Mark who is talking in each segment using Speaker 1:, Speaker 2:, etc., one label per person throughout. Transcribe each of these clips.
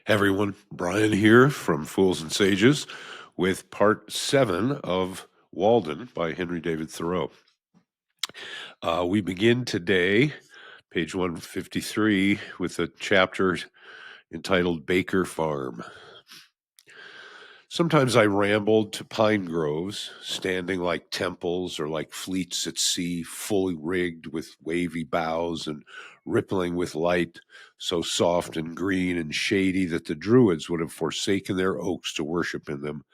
Speaker 1: Everyone, Brian here from Fools and Sages with part 7 of Walden by Henry David Thoreau. We begin today, page 153, with a chapter entitled Baker Farm. Sometimes I rambled to pine groves, standing like temples or like fleets at sea, fully rigged with wavy boughs and rippling with light, so soft and green and shady that the Druids would have forsaken their oaks to worship in them,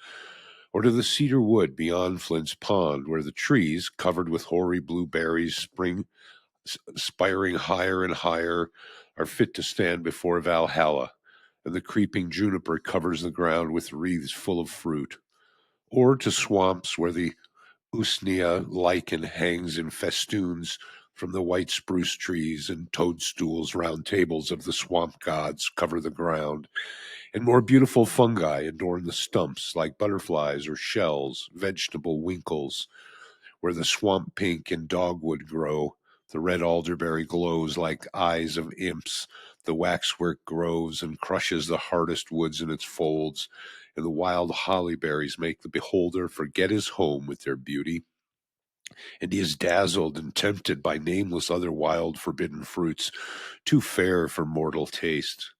Speaker 1: or to the cedar wood beyond Flint's Pond, where the trees, covered with hoary blue berries, spiring higher and higher, are fit to stand before Valhalla, and the creeping juniper covers the ground with wreaths full of fruit, or to swamps where the usnea lichen hangs in festoons from the white spruce trees, and toadstools round tables of the swamp gods cover the ground, and more beautiful fungi adorn the stumps like butterflies or shells, vegetable winkles, where the swamp pink and dogwood grow. The red alderberry glows like eyes of imps. The waxwork grows and crushes the hardest woods in its folds, and the wild hollyberries make the beholder forget his home with their beauty. And he is dazzled and tempted by nameless other wild forbidden fruits, too fair for mortal taste.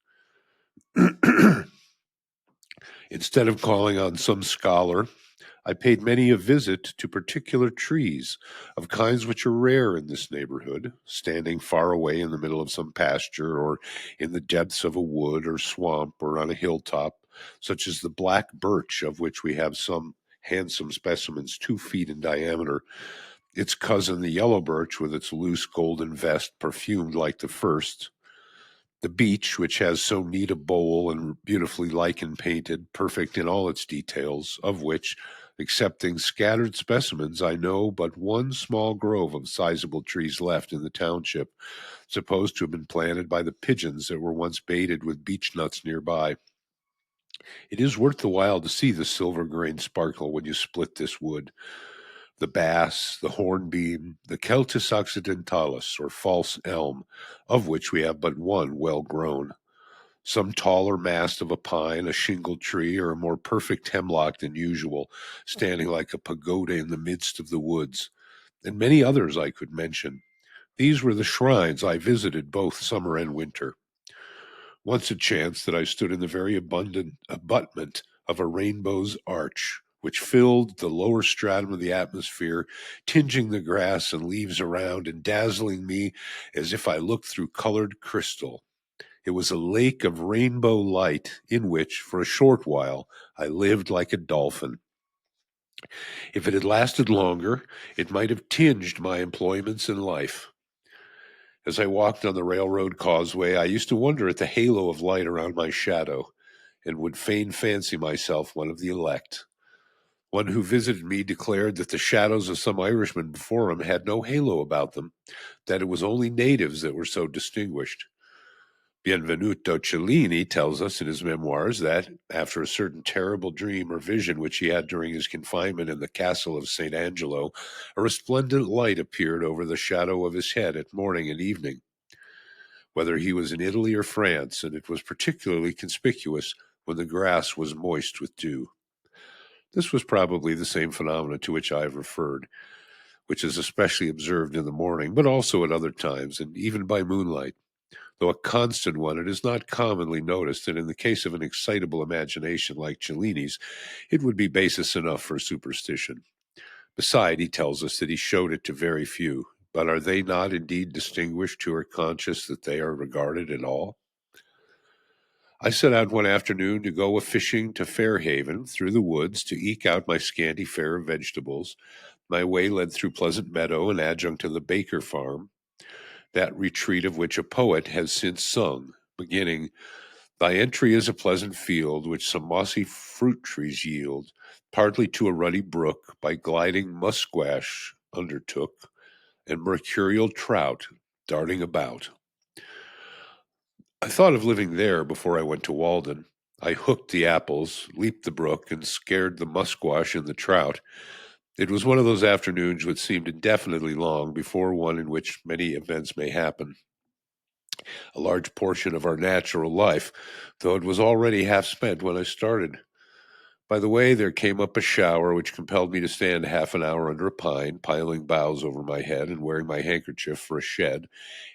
Speaker 1: Instead of calling on some scholar, I paid many a visit to particular trees of kinds which are rare in this neighborhood, standing far away in the middle of some pasture or in the depths of a wood or swamp or on a hilltop, such as the black birch, of which we have some handsome specimens 2 feet in diameter, its cousin the yellow birch with its loose golden vest perfumed like the first, the beech, which has so neat a bole and beautifully lichen painted, perfect in all its details, of which, excepting scattered specimens, I know but one small grove of sizable trees left in the township, supposed to have been planted by the pigeons that were once baited with beech nuts nearby. It is worth the while to see the silver grain sparkle when you split this wood. The bass, the hornbeam, the Celtis occidentalis, or false elm, of which we have but one well grown. Some taller mast of a pine, a shingle tree, or a more perfect hemlock than usual, standing like a pagoda in the midst of the woods, and many others I could mention. These were the shrines I visited both summer and winter. Once it chanced that I stood in the very abundant abutment of a rainbow's arch, which filled the lower stratum of the atmosphere, tinging the grass and leaves around and dazzling me as if I looked through colored crystal. It was a lake of rainbow light in which, for a short while, I lived like a dolphin. If it had lasted longer, it might have tinged my employments in life. As I walked on the railroad causeway, I used to wonder at the halo of light around my shadow, and would fain fancy myself one of the elect. One who visited me declared that the shadows of some Irishmen before him had no halo about them, that it was only natives that were so distinguished. Benvenuto Cellini tells us in his memoirs that, after a certain terrible dream or vision which he had during his confinement in the castle of St. Angelo, a resplendent light appeared over the shadow of his head at morning and evening, whether he was in Italy or France, and it was particularly conspicuous when the grass was moist with dew. This was probably the same phenomenon to which I have referred, which is especially observed in the morning, but also at other times, and even by moonlight. Though a constant one, it is not commonly noticed, and in the case of an excitable imagination like Cellini's, it would be basis enough for superstition. Beside, he tells us that he showed it to very few, but are they not indeed distinguished who are conscious that they are regarded at all? I set out one afternoon to go a-fishing to Fairhaven through the woods to eke out my scanty fare of vegetables. My way led through Pleasant Meadow, an adjunct to the Baker farm, that retreat of which a poet has since sung, beginning, "Thy entry is a pleasant field, which some mossy fruit trees yield, partly to a ruddy brook, by gliding musquash undertook, and mercurial trout darting about." I thought of living there before I went to Walden. I hooked the apples, leaped the brook, and scared the musquash and the trout. It was one of those afternoons which seemed indefinitely long before one in which many events may happen. a large portion of our natural life, though it was already half spent when I started. By the way, there came up a shower which compelled me to stand half an hour under a pine, piling boughs over my head and wearing my handkerchief for a shed.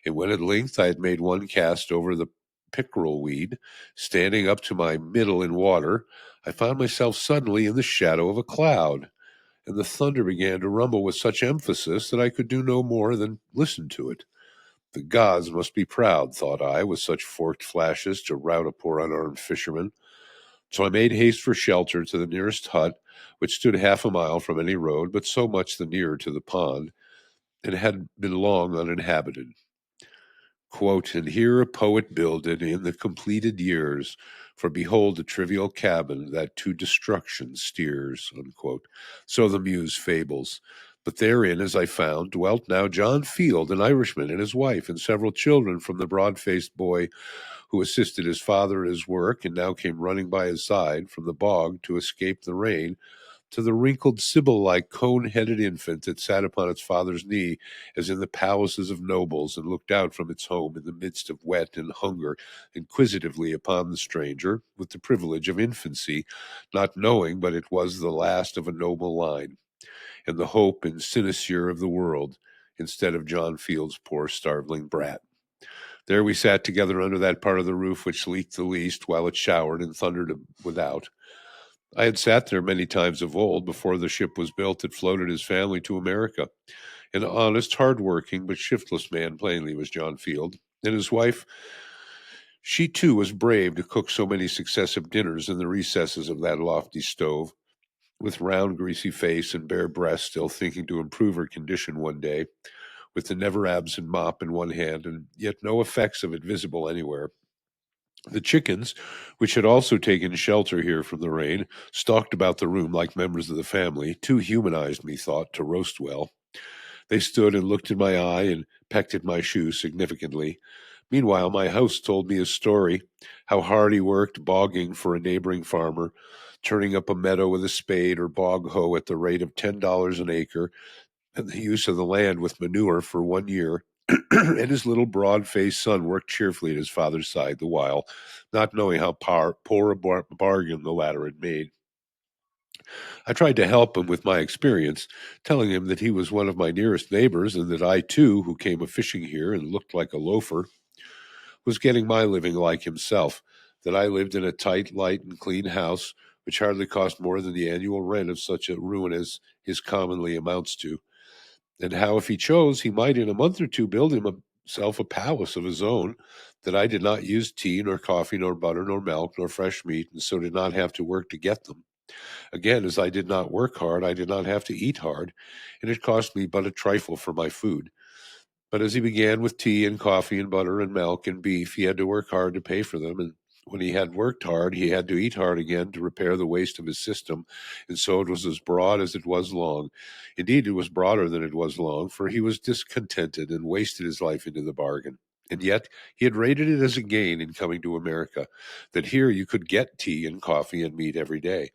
Speaker 1: And when at length I had made one cast over the pickerel weed, standing up to my middle in water, I found myself suddenly in the shadow of a cloud, and the thunder began to rumble with such emphasis that I could do no more than listen to it. The gods must be proud, thought I, with such forked flashes to rout a poor unarmed fisherman. So I made haste for shelter to the nearest hut, which stood half a mile from any road, but so much the nearer to the pond, and had been long uninhabited. Quote, and here a poet builded in the completed years, for behold the trivial cabin that to destruction steers, unquote. So the muse fables. But therein, as I found, dwelt now John Field, an Irishman, and his wife, and several children from the broad-faced boy who assisted his father at his work and now came running by his side from the bog to escape the rain, to the wrinkled Sibyl-like cone-headed infant that sat upon its father's knee as in the palaces of nobles and looked out from its home in the midst of wet and hunger inquisitively upon the stranger with the privilege of infancy, not knowing but it was the last of a noble line and the hope and cynosure of the world instead of John Field's poor starveling brat. There we sat together under that part of the roof which leaked the least while it showered and thundered without. I had sat there many times of old before the ship was built that floated his family to America. An honest, hard-working, but shiftless man plainly was John Field. And his wife, she too was brave to cook so many successive dinners in the recesses of that lofty stove, with round, greasy face and bare breast, still thinking to improve her condition one day, with the never-absent mop in one hand, and yet no effects of it visible anywhere. The chickens, which had also taken shelter here from the rain, stalked about the room like members of the family, too humanized, methought, to roast well. They stood and looked in my eye and pecked at my shoe significantly. Meanwhile, my host told me his story, how hard he worked bogging for a neighboring farmer, turning up a meadow with a spade or bog hoe at the rate of $10 an acre, and the use of the land with manure for 1 year. And his little broad-faced son worked cheerfully at his father's side the while, not knowing how poor a bargain the latter had made. I tried to help him with my experience, telling him that he was one of my nearest neighbors and that I, too, who came a fishing here and looked like a loafer, was getting my living like himself, that I lived in a tight, light, and clean house, which hardly cost more than the annual rent of such a ruin as his commonly amounts to, and how, if he chose, he might in a month or two build himself a palace of his own, that I did not use tea, nor coffee, nor butter, nor milk, nor fresh meat, and so did not have to work to get them. Again, as I did not work hard, I did not have to eat hard, and it cost me but a trifle for my food. But as he began with tea and coffee and butter and milk and beef, he had to work hard to pay for them, and when he had worked hard, he had to eat hard again to repair the waste of his system, and so it was as broad as it was long. Indeed, it was broader than it was long, for he was discontented and wasted his life into the bargain. And yet he had rated it as a gain in coming to America, that here you could get tea and coffee and meat every day.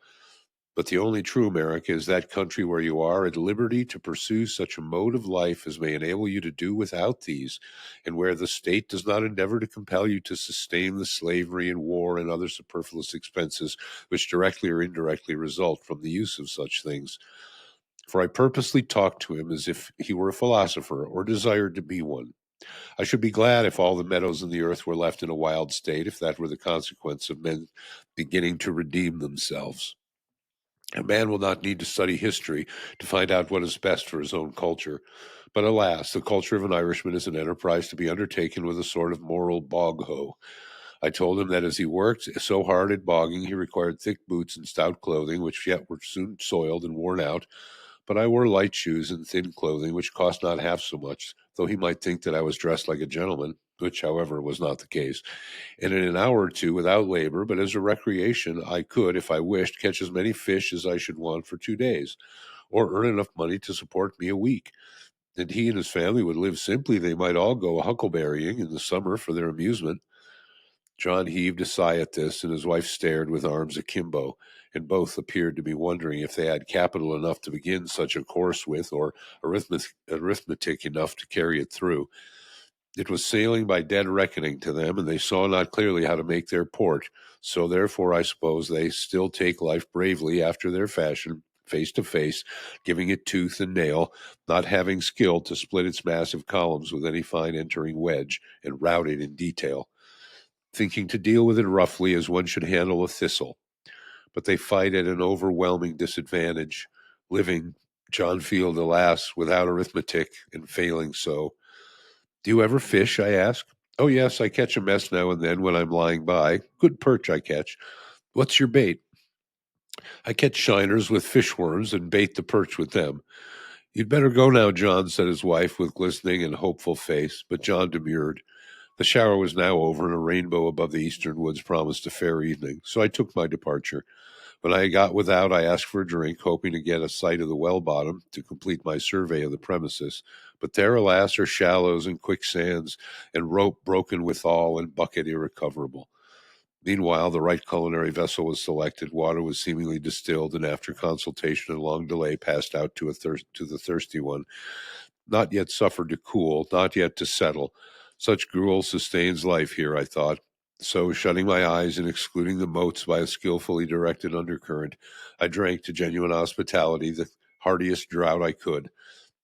Speaker 1: But the only true America is that country where you are at liberty to pursue such a mode of life as may enable you to do without these, and where the state does not endeavor to compel you to sustain the slavery and war and other superfluous expenses which directly or indirectly result from the use of such things. For I purposely talked to him as if he were a philosopher or desired to be one. I should be glad if all the meadows in the earth were left in a wild state, if that were the consequence of men beginning to redeem themselves. A man will not need to study history to find out what is best for his own culture. But alas, the culture of an Irishman is an enterprise to be undertaken with a sort of moral bog hoe. I told him that as he worked so hard at bogging, he required thick boots and stout clothing, which yet were soon soiled and worn out. But I wore light shoes and thin clothing, which cost not half so much, though he might think that I was dressed like a gentleman, which, however, was not the case. And in an hour or two, without labor, but as a recreation, I could, if I wished, catch as many fish as I should want for 2 days, or earn enough money to support me a week. And he and his family would live simply. They might all go huckleberrying in the summer for their amusement. John heaved a sigh at this, and his wife stared with arms akimbo, and both appeared to be wondering if they had capital enough to begin such a course with, or arithmetic enough to carry it through. It was sailing by dead reckoning to them, and they saw not clearly how to make their port. So therefore, I suppose they still take life bravely after their fashion, face to face, giving it tooth and nail, not having skill to split its massive columns with any fine entering wedge, and route it in detail, thinking to deal with it roughly as one should handle a thistle. But they fight at an overwhelming disadvantage, living, John Field, alas, without arithmetic, and failing so. Do you ever fish? I ask. Oh, yes, I catch a mess now and then when I'm lying by. Good perch I catch. What's your bait? I catch shiners with fishworms and bait the perch with them. You'd better go now, John, said his wife with glistening and hopeful face, but John demurred. The shower was now over, and a rainbow above the eastern woods promised a fair evening, so I took my departure. When I got without, I asked for a drink, hoping to get a sight of the well bottom to complete my survey of the premises. But there, alas, are shallows and quicksands, and rope broken withal, and bucket irrecoverable. Meanwhile, the right culinary vessel was selected, water was seemingly distilled, and after consultation and long delay passed out to the thirsty one, not yet suffered to cool, not yet to settle. Such gruel sustains life here, I thought. So, shutting my eyes and excluding the motes by a skillfully directed undercurrent, I drank to genuine hospitality the heartiest draught I could.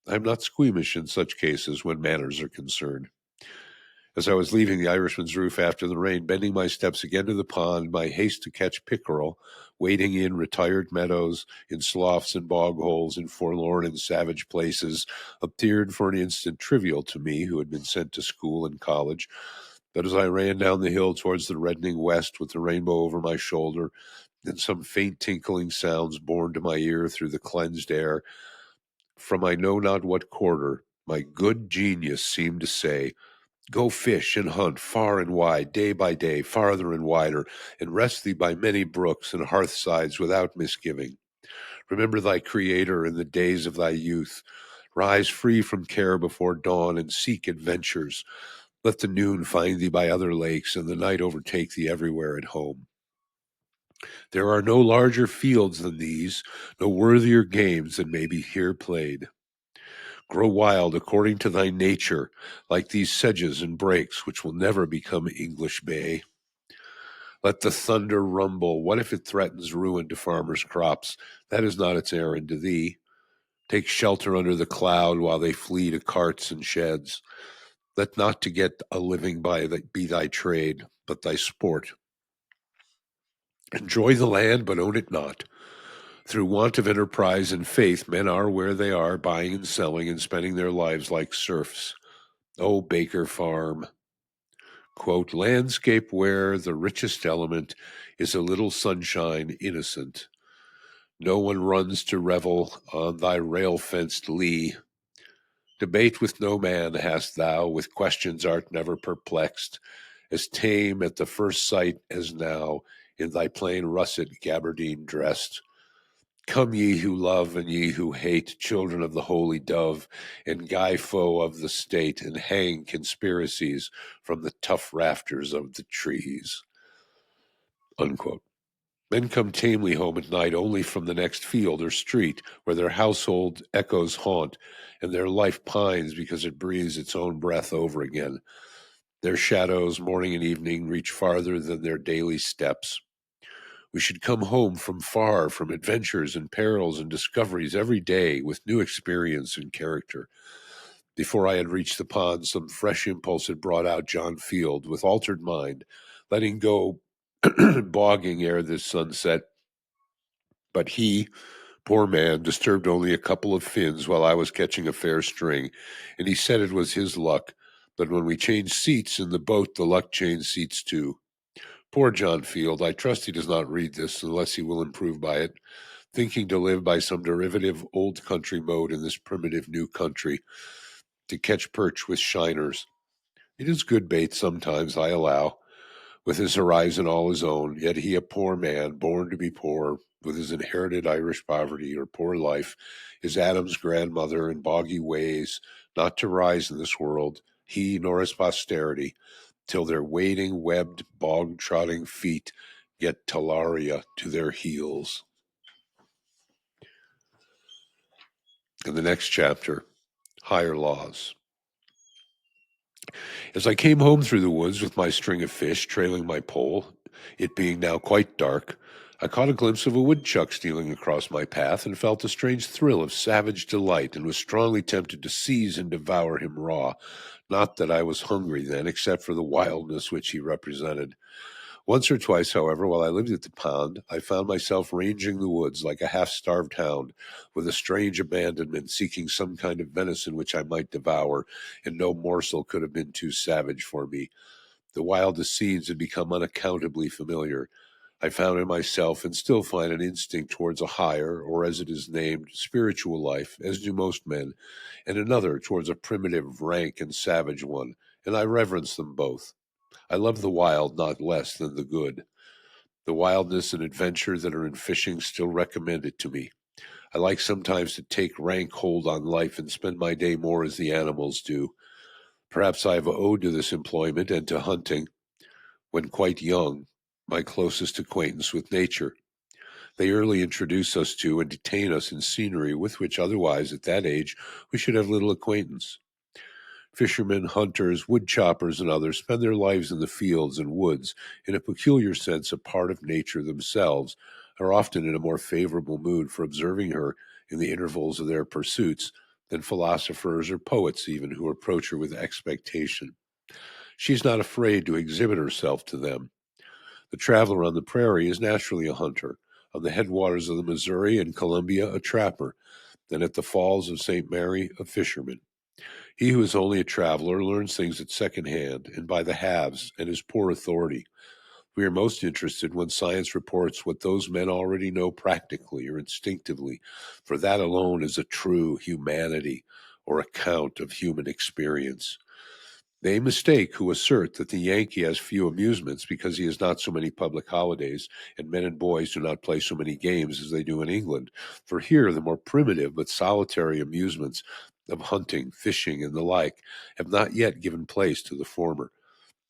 Speaker 1: I am not squeamish in such cases when manners are concerned. As I was leaving the Irishman's roof after the rain, bending my steps again to the pond, my haste to catch pickerel, wading in retired meadows, in sloughs and bog holes, in forlorn and savage places, appeared for an instant trivial to me, who had been sent to school and college. But as I ran down the hill towards the reddening west with the rainbow over my shoulder, and some faint tinkling sounds borne to my ear through the cleansed air, from I know not what quarter, my good genius seemed to say, go fish and hunt far and wide, day by day, farther and wider, and rest thee by many brooks and hearthsides without misgiving. Remember thy Creator in the days of thy youth. Rise free from care before dawn and seek adventures. Let the noon find thee by other lakes, and the night overtake thee everywhere at home. There are no larger fields than these, no worthier games than may be here played. Grow wild according to thy nature, like these sedges and brakes, which will never become English Bay. Let the thunder rumble. What if it threatens ruin to farmers' crops? That is not its errand to thee. Take shelter under the cloud while they flee to carts and sheds. Let not to get a living be thy trade, but thy sport. Enjoy the land, but own it not. Through want of enterprise and faith, men are where they are, buying and selling and spending their lives like serfs. O Baker Farm, quote, landscape where the richest element is a little sunshine innocent. No one runs to revel on thy rail-fenced lea. Debate with no man hast thou, with questions art never perplexed, as tame at the first sight as now, in thy plain russet gabardine dressed. Come ye who love and ye who hate, children of the holy dove, and guy foe of the state, and hang conspiracies from the tough rafters of the trees. Unquote. Men come tamely home at night only from the next field or street, where their household echoes haunt, and their life pines because it breathes its own breath over again. Their shadows, morning and evening, reach farther than their daily steps. We should come home from far, from adventures and perils and discoveries every day with new experience and character. Before I had reached the pond, some fresh impulse had brought out John Field with altered mind, letting go bogging ere the sunset. But he, poor man, disturbed only a couple of fins while I was catching a fair string, and he said it was his luck. But when we changed seats in the boat, the luck changed seats too. Poor John Field, I trust he does not read this unless he will improve by it, thinking to live by some derivative old country mode in this primitive new country, to catch perch with shiners. It is good bait sometimes, I allow, with his horizon all his own, yet he a poor man, born to be poor, with his inherited Irish poverty or poor life, his Adam's grandmother and boggy ways, not to rise in this world, he nor his posterity, till their wading, webbed, bog-trotting feet get talaria to their heels. In the next chapter, higher laws. As I came home through the woods with my string of fish trailing my pole, it being now quite dark, I caught a glimpse of a woodchuck stealing across my path and felt a strange thrill of savage delight and was strongly tempted to seize and devour him raw. Not that I was hungry then, except for the wildness which he represented. Once or twice, however, while I lived at the pond, I found myself ranging the woods like a half-starved hound, with a strange abandonment, seeking some kind of venison which I might devour, and no morsel could have been too savage for me. The wildest scenes had become unaccountably familiar. I found in myself, and still find, an instinct towards a higher, or as it is named, spiritual life, as do most men, and another towards a primitive, rank, and savage one, and I reverence them both. I love the wild not less than the good. The wildness and adventure that are in fishing still recommend it to me. I like sometimes to take rank hold on life and spend my day more as the animals do. Perhaps I have owed to this employment and to hunting, when quite young, my closest acquaintance with nature. They early introduce us to and detain us in scenery with which otherwise at that age we should have little acquaintance. Fishermen, hunters, wood choppers, and others spend their lives in the fields and woods, in a peculiar sense a part of nature themselves, are often in a more favorable mood for observing her in the intervals of their pursuits than philosophers or poets even who approach her with expectation. She is not afraid to exhibit herself to them. The traveler on the prairie is naturally a hunter, on the headwaters of the Missouri and Columbia a trapper, and at the falls of St. Mary a fisherman. He who is only a traveler learns things at second hand and by the halves and is poor authority. We are most interested when science reports what those men already know practically or instinctively, for that alone is a true humanity or account of human experience. They mistake who assert that the Yankee has few amusements because he has not so many public holidays, and men and boys do not play so many games as they do in England. For here, the more primitive but solitary amusements of hunting, fishing, and the like have not yet given place to the former.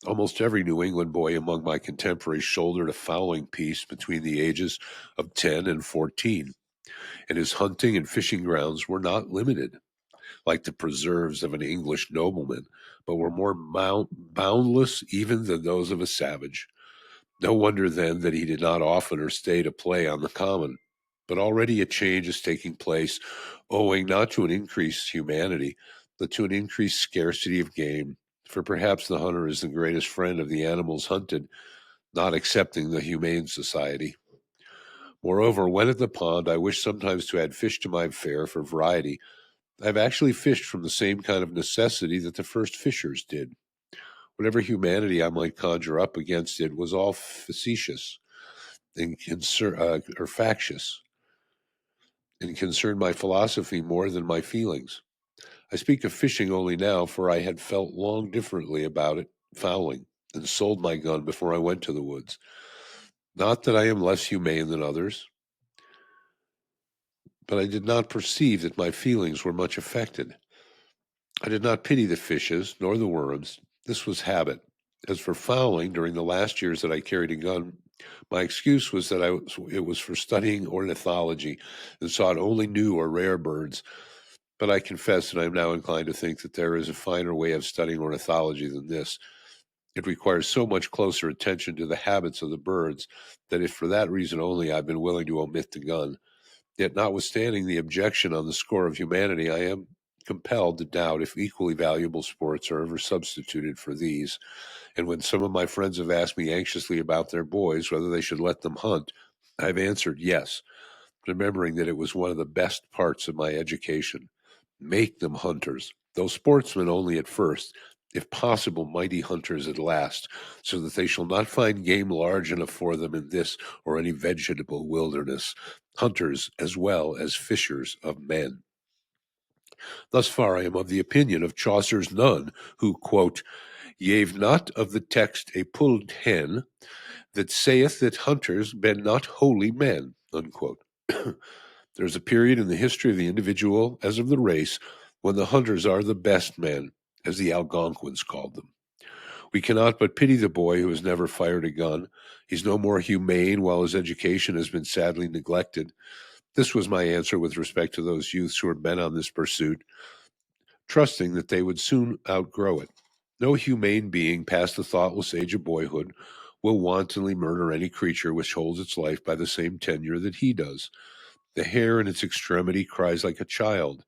Speaker 1: Almost every New England boy among my contemporaries shouldered a fowling piece between the ages of 10 and 14, and his hunting and fishing grounds were not limited like the preserves of an English nobleman, but were more boundless even than those of a savage. No wonder then that he did not oftener stay to play on the common. But already a change is taking place, owing not to an increased humanity, but to an increased scarcity of game. For perhaps the hunter is the greatest friend of the animals hunted, not excepting the Humane Society. Moreover, when at the pond, I wish sometimes to add fish to my fare for variety. I've actually fished from the same kind of necessity that the first fishers did. Whatever humanity I might conjure up against it was all facetious and or factious, and concerned my philosophy more than my feelings. I speak of fishing only now, for I had felt long differently about it, fowling, and sold my gun before I went to the woods. Not that I am less humane than others, but I did not perceive that my feelings were much affected. I did not pity the fishes nor the worms. This was habit. As for fowling, during the last years that I carried a gun, my excuse was that it was for studying ornithology and sought only new or rare birds. But I confess that I am now inclined to think that there is a finer way of studying ornithology than this. It requires so much closer attention to the habits of the birds that if for that reason only I've been willing to omit the gun. Yet, notwithstanding the objection on the score of humanity, I am compelled to doubt if equally valuable sports are ever substituted for these. And when some of my friends have asked me anxiously about their boys, whether they should let them hunt, I've answered yes, remembering that it was one of the best parts of my education. Make them hunters, though sportsmen only at first, if possible, mighty hunters at last, so that they shall not find game large enough for them in this or any vegetable wilderness, hunters as well as fishers of men. Thus far I am of the opinion of Chaucer's nun, who, quote, "Yave not of the text a pulled hen, that saith that hunters ben not holy men," unquote. There is a period in the history of the individual, as of the race, when the hunters are the best men, as the Algonquins called them. We cannot but pity the boy who has never fired a gun. He's no more humane, while his education has been sadly neglected. This was my answer with respect to those youths who are bent on this pursuit, trusting that they would soon outgrow it. No humane being past the thoughtless age of boyhood will wantonly murder any creature which holds its life by the same tenure that he does. The hare in its extremity cries like a child.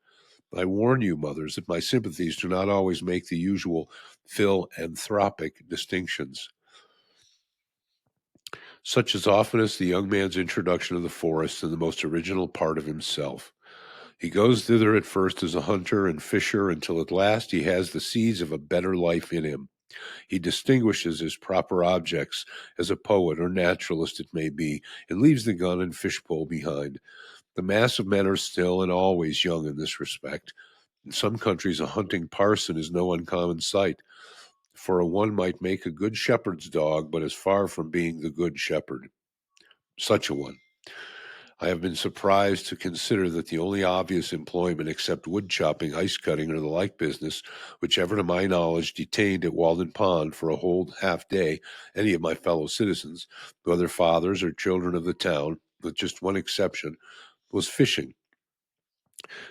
Speaker 1: I warn you, mothers, that my sympathies do not always make the usual philanthropic distinctions. Such as often as the young man's introduction of the forest and the most original part of himself. He goes thither at first as a hunter and fisher until at last he has the seeds of a better life in him. He distinguishes his proper objects as a poet or naturalist, it may be, and leaves the gun and fishpole behind. The mass of men are still and always young in this respect. In some countries, a hunting parson is no uncommon sight, for a one might make a good shepherd's dog, but is far from being the good shepherd. Such a one. I have been surprised to consider that the only obvious employment except wood chopping, ice cutting, or the like business, which ever to my knowledge detained at Walden Pond for a whole half day any of my fellow citizens, whether fathers or children of the town, with just one exception, was fishing.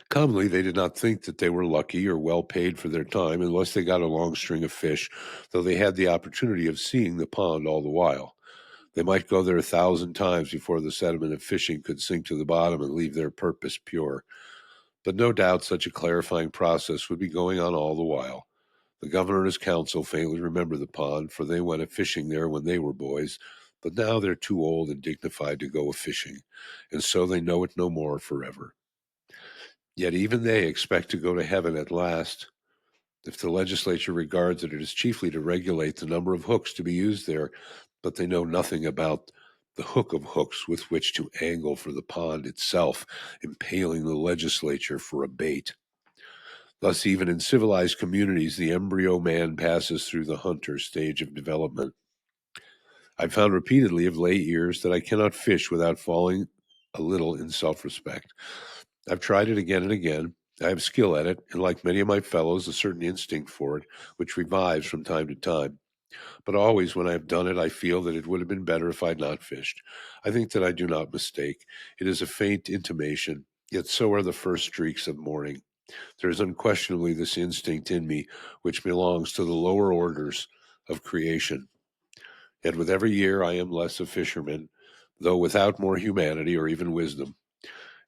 Speaker 1: Commonly, they did not think that they were lucky or well paid for their time unless they got a long string of fish, though they had the opportunity of seeing the pond all the while. They might go there 1,000 times before the sediment of fishing could sink to the bottom and leave their purpose pure. But no doubt such a clarifying process would be going on all the while. The governor and his council faintly remember the pond, for they went a fishing there when they were boys, but now they're too old and dignified to go a fishing, and so they know it no more forever. Yet even they expect to go to heaven at last. If the legislature regards it as chiefly to regulate the number of hooks to be used there, but they know nothing about the hook of hooks with which to angle for the pond itself, impaling the legislature for a bait. Thus, even in civilized communities, the embryo man passes through the hunter stage of development. I've found repeatedly of late years that I cannot fish without falling a little in self respect. I've tried it again and again. I have skill at it, and like many of my fellows, a certain instinct for it, which revives from time to time. But always when I have done it, I feel that it would have been better if I had not fished. I think that I do not mistake. It is a faint intimation, yet so are the first streaks of morning. There is unquestionably this instinct in me which belongs to the lower orders of creation. Yet with every year I am less a fisherman, though without more humanity or even wisdom.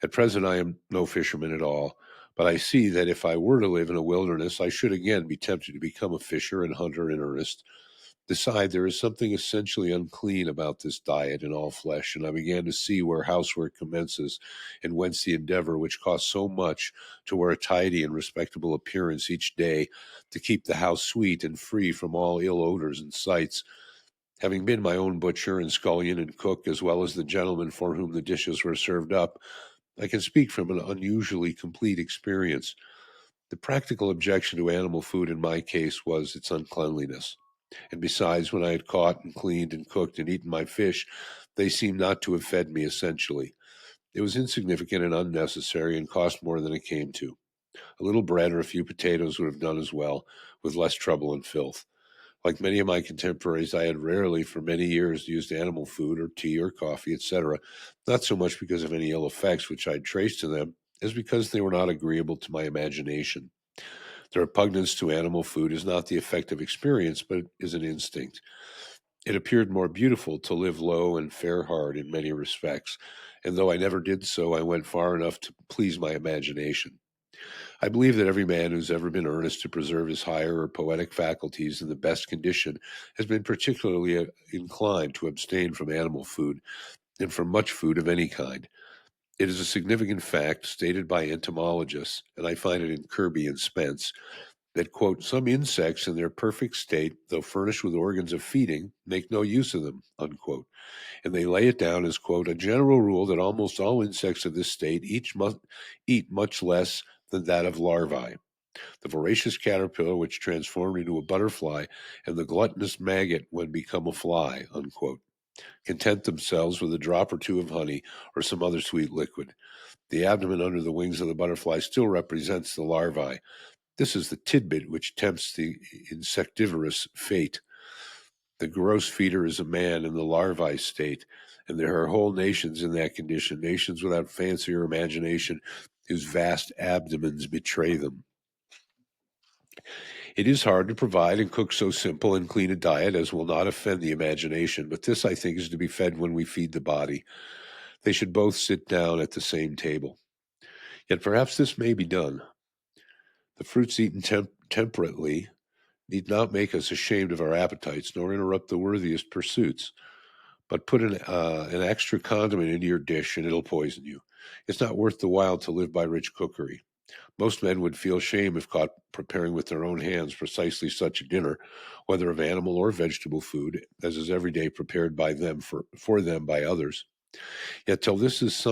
Speaker 1: At present, I am no fisherman at all, but I see that if I were to live in a wilderness, I should again be tempted to become a fisher and hunter in earnest. Besides, there is something essentially unclean about this diet in all flesh, and I began to see where housework commences, and whence the endeavor which costs so much to wear a tidy and respectable appearance each day, to keep the house sweet and free from all ill odors and sights. Having been my own butcher and scullion and cook, as well as the gentleman for whom the dishes were served up, I can speak from an unusually complete experience. The practical objection to animal food in my case was its uncleanliness. And besides, when I had caught and cleaned and cooked and eaten my fish, they seemed not to have fed me essentially. It was insignificant and unnecessary and cost more than it came to. A little bread or a few potatoes would have done as well, with less trouble and filth. Like many of my contemporaries, I had rarely for many years used animal food or tea or coffee, etc., not so much because of any ill effects which I had traced to them, as because they were not agreeable to my imagination. The repugnance to animal food is not the effect of experience, but is an instinct. It appeared more beautiful to live low and fare hard in many respects, and though I never did so, I went far enough to please my imagination. I believe that every man who's ever been earnest to preserve his higher or poetic faculties in the best condition has been particularly inclined to abstain from animal food and from much food of any kind. It is a significant fact stated by entomologists, and I find it in Kirby and Spence, that, quote, some insects in their perfect state, though furnished with organs of feeding, make no use of them, unquote. And they lay it down as, quote, a general rule that almost all insects of this state each must eat much less than that of larvae. The voracious caterpillar which transformed into a butterfly, and the gluttonous maggot when become a fly, unquote, content themselves with a drop or two of honey or some other sweet liquid. The abdomen under the wings of the butterfly still represents the larvae. This is the tidbit which tempts the insectivorous fate. The gross feeder is a man in the larvae state, and there are whole nations in that condition, nations without fancy or imagination, whose vast abdomens betray them. It is hard to provide and cook so simple and clean a diet as will not offend the imagination, but this, I think, is to be fed when we feed the body. They should both sit down at the same table. Yet perhaps this may be done. The fruits eaten temperately need not make us ashamed of our appetites, nor interrupt the worthiest pursuits. But put an extra condiment into your dish and it'll poison you. It's not worth the while to live by rich cookery. Most men would feel shame if caught preparing with their own hands precisely such a dinner, whether of animal or vegetable food, as is every day prepared by them for them by others. Yet till this is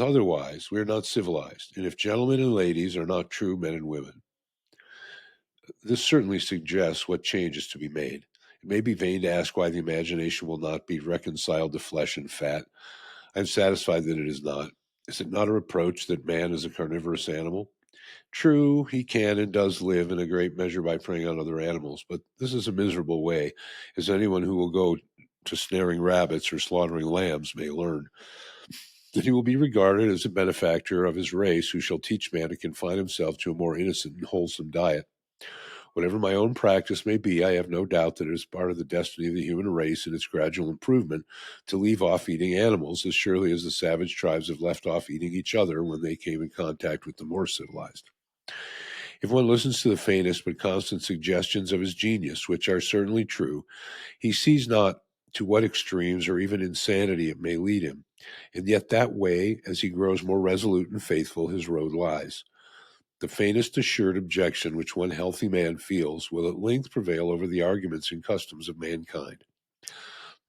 Speaker 1: otherwise, we are not civilized. And if gentlemen and ladies are not true men and women, this certainly suggests what change is to be made. It may be vain to ask why the imagination will not be reconciled to flesh and fat. I am satisfied that it is not. Is it not a reproach that man is a carnivorous animal? True, he can and does live in a great measure by preying on other animals, but this is a miserable way, as anyone who will go to snaring rabbits or slaughtering lambs may learn. That he will be regarded as a benefactor of his race who shall teach man to confine himself to a more innocent and wholesome diet. Whatever my own practice may be, I have no doubt that it is part of the destiny of the human race and its gradual improvement to leave off eating animals as surely as the savage tribes have left off eating each other when they came in contact with the more civilized. If one listens to the faintest but constant suggestions of his genius, which are certainly true, he sees not to what extremes or even insanity it may lead him, and yet that way, as he grows more resolute and faithful, his road lies. The faintest assured objection which one healthy man feels will at length prevail over the arguments and customs of mankind.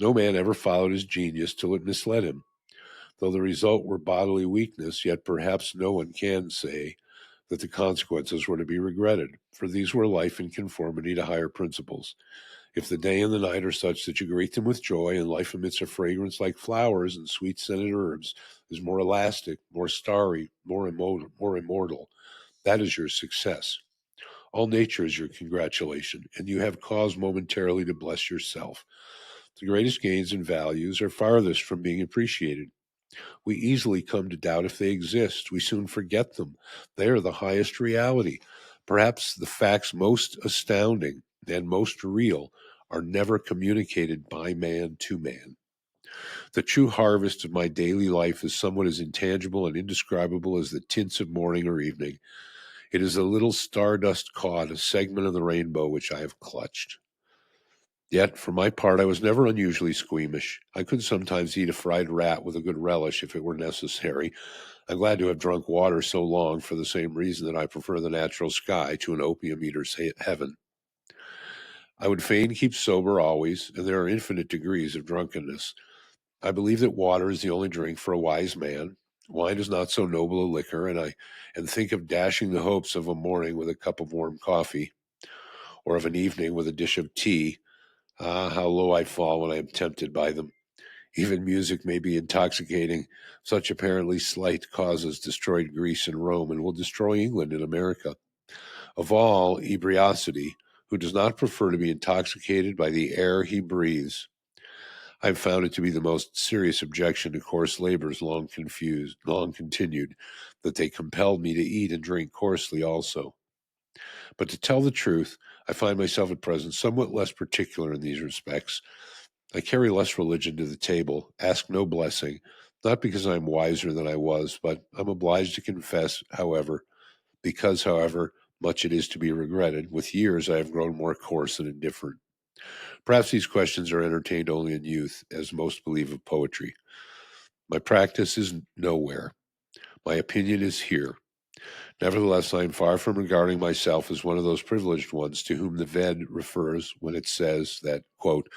Speaker 1: No man ever followed his genius till it misled him. Though the result were bodily weakness, yet perhaps no one can say that the consequences were to be regretted, for these were life in conformity to higher principles. If the day and the night are such that you greet them with joy, and life emits a fragrance like flowers and sweet-scented herbs, is more elastic, more starry, more immortal, that is your success. All nature is your congratulation, and you have cause momentarily to bless yourself. The greatest gains and values are farthest from being appreciated. We easily come to doubt if they exist. We soon forget them. They are the highest reality. Perhaps the facts most astounding and most real are never communicated by man to man. The true harvest of my daily life is somewhat as intangible and indescribable as the tints of morning or evening. It is a little stardust caught, a segment of the rainbow which I have clutched. Yet, for my part, I was never unusually squeamish. I could sometimes eat a fried rat with a good relish if it were necessary. I'm glad to have drunk water so long for the same reason that I prefer the natural sky to an opium eater's heaven. I would fain keep sober always, and there are infinite degrees of drunkenness. I believe that water is the only drink for a wise man. Wine is not so noble a liquor, and think of dashing the hopes of a morning with a cup of warm coffee, or of an evening with a dish of tea. Ah, how low I fall when I am tempted by them. Even music may be intoxicating. Such apparently slight causes destroyed Greece and Rome and will destroy England and America. Of all ebriosity, who does not prefer to be intoxicated by the air he breathes? I have found it to be the most serious objection to coarse labors long continued, that they compelled me to eat and drink coarsely also. But to tell the truth, I find myself at present somewhat less particular in these respects. I carry less religion to the table, ask no blessing, not because I am wiser than I was, but I'm obliged to confess, however, much it is to be regretted, with years I have grown more coarse and indifferent. Perhaps these questions are entertained only in youth, as most believe of poetry. My practice is nowhere. My opinion is here. Nevertheless, I am far from regarding myself as one of those privileged ones to whom the Ved refers when it says that, quote,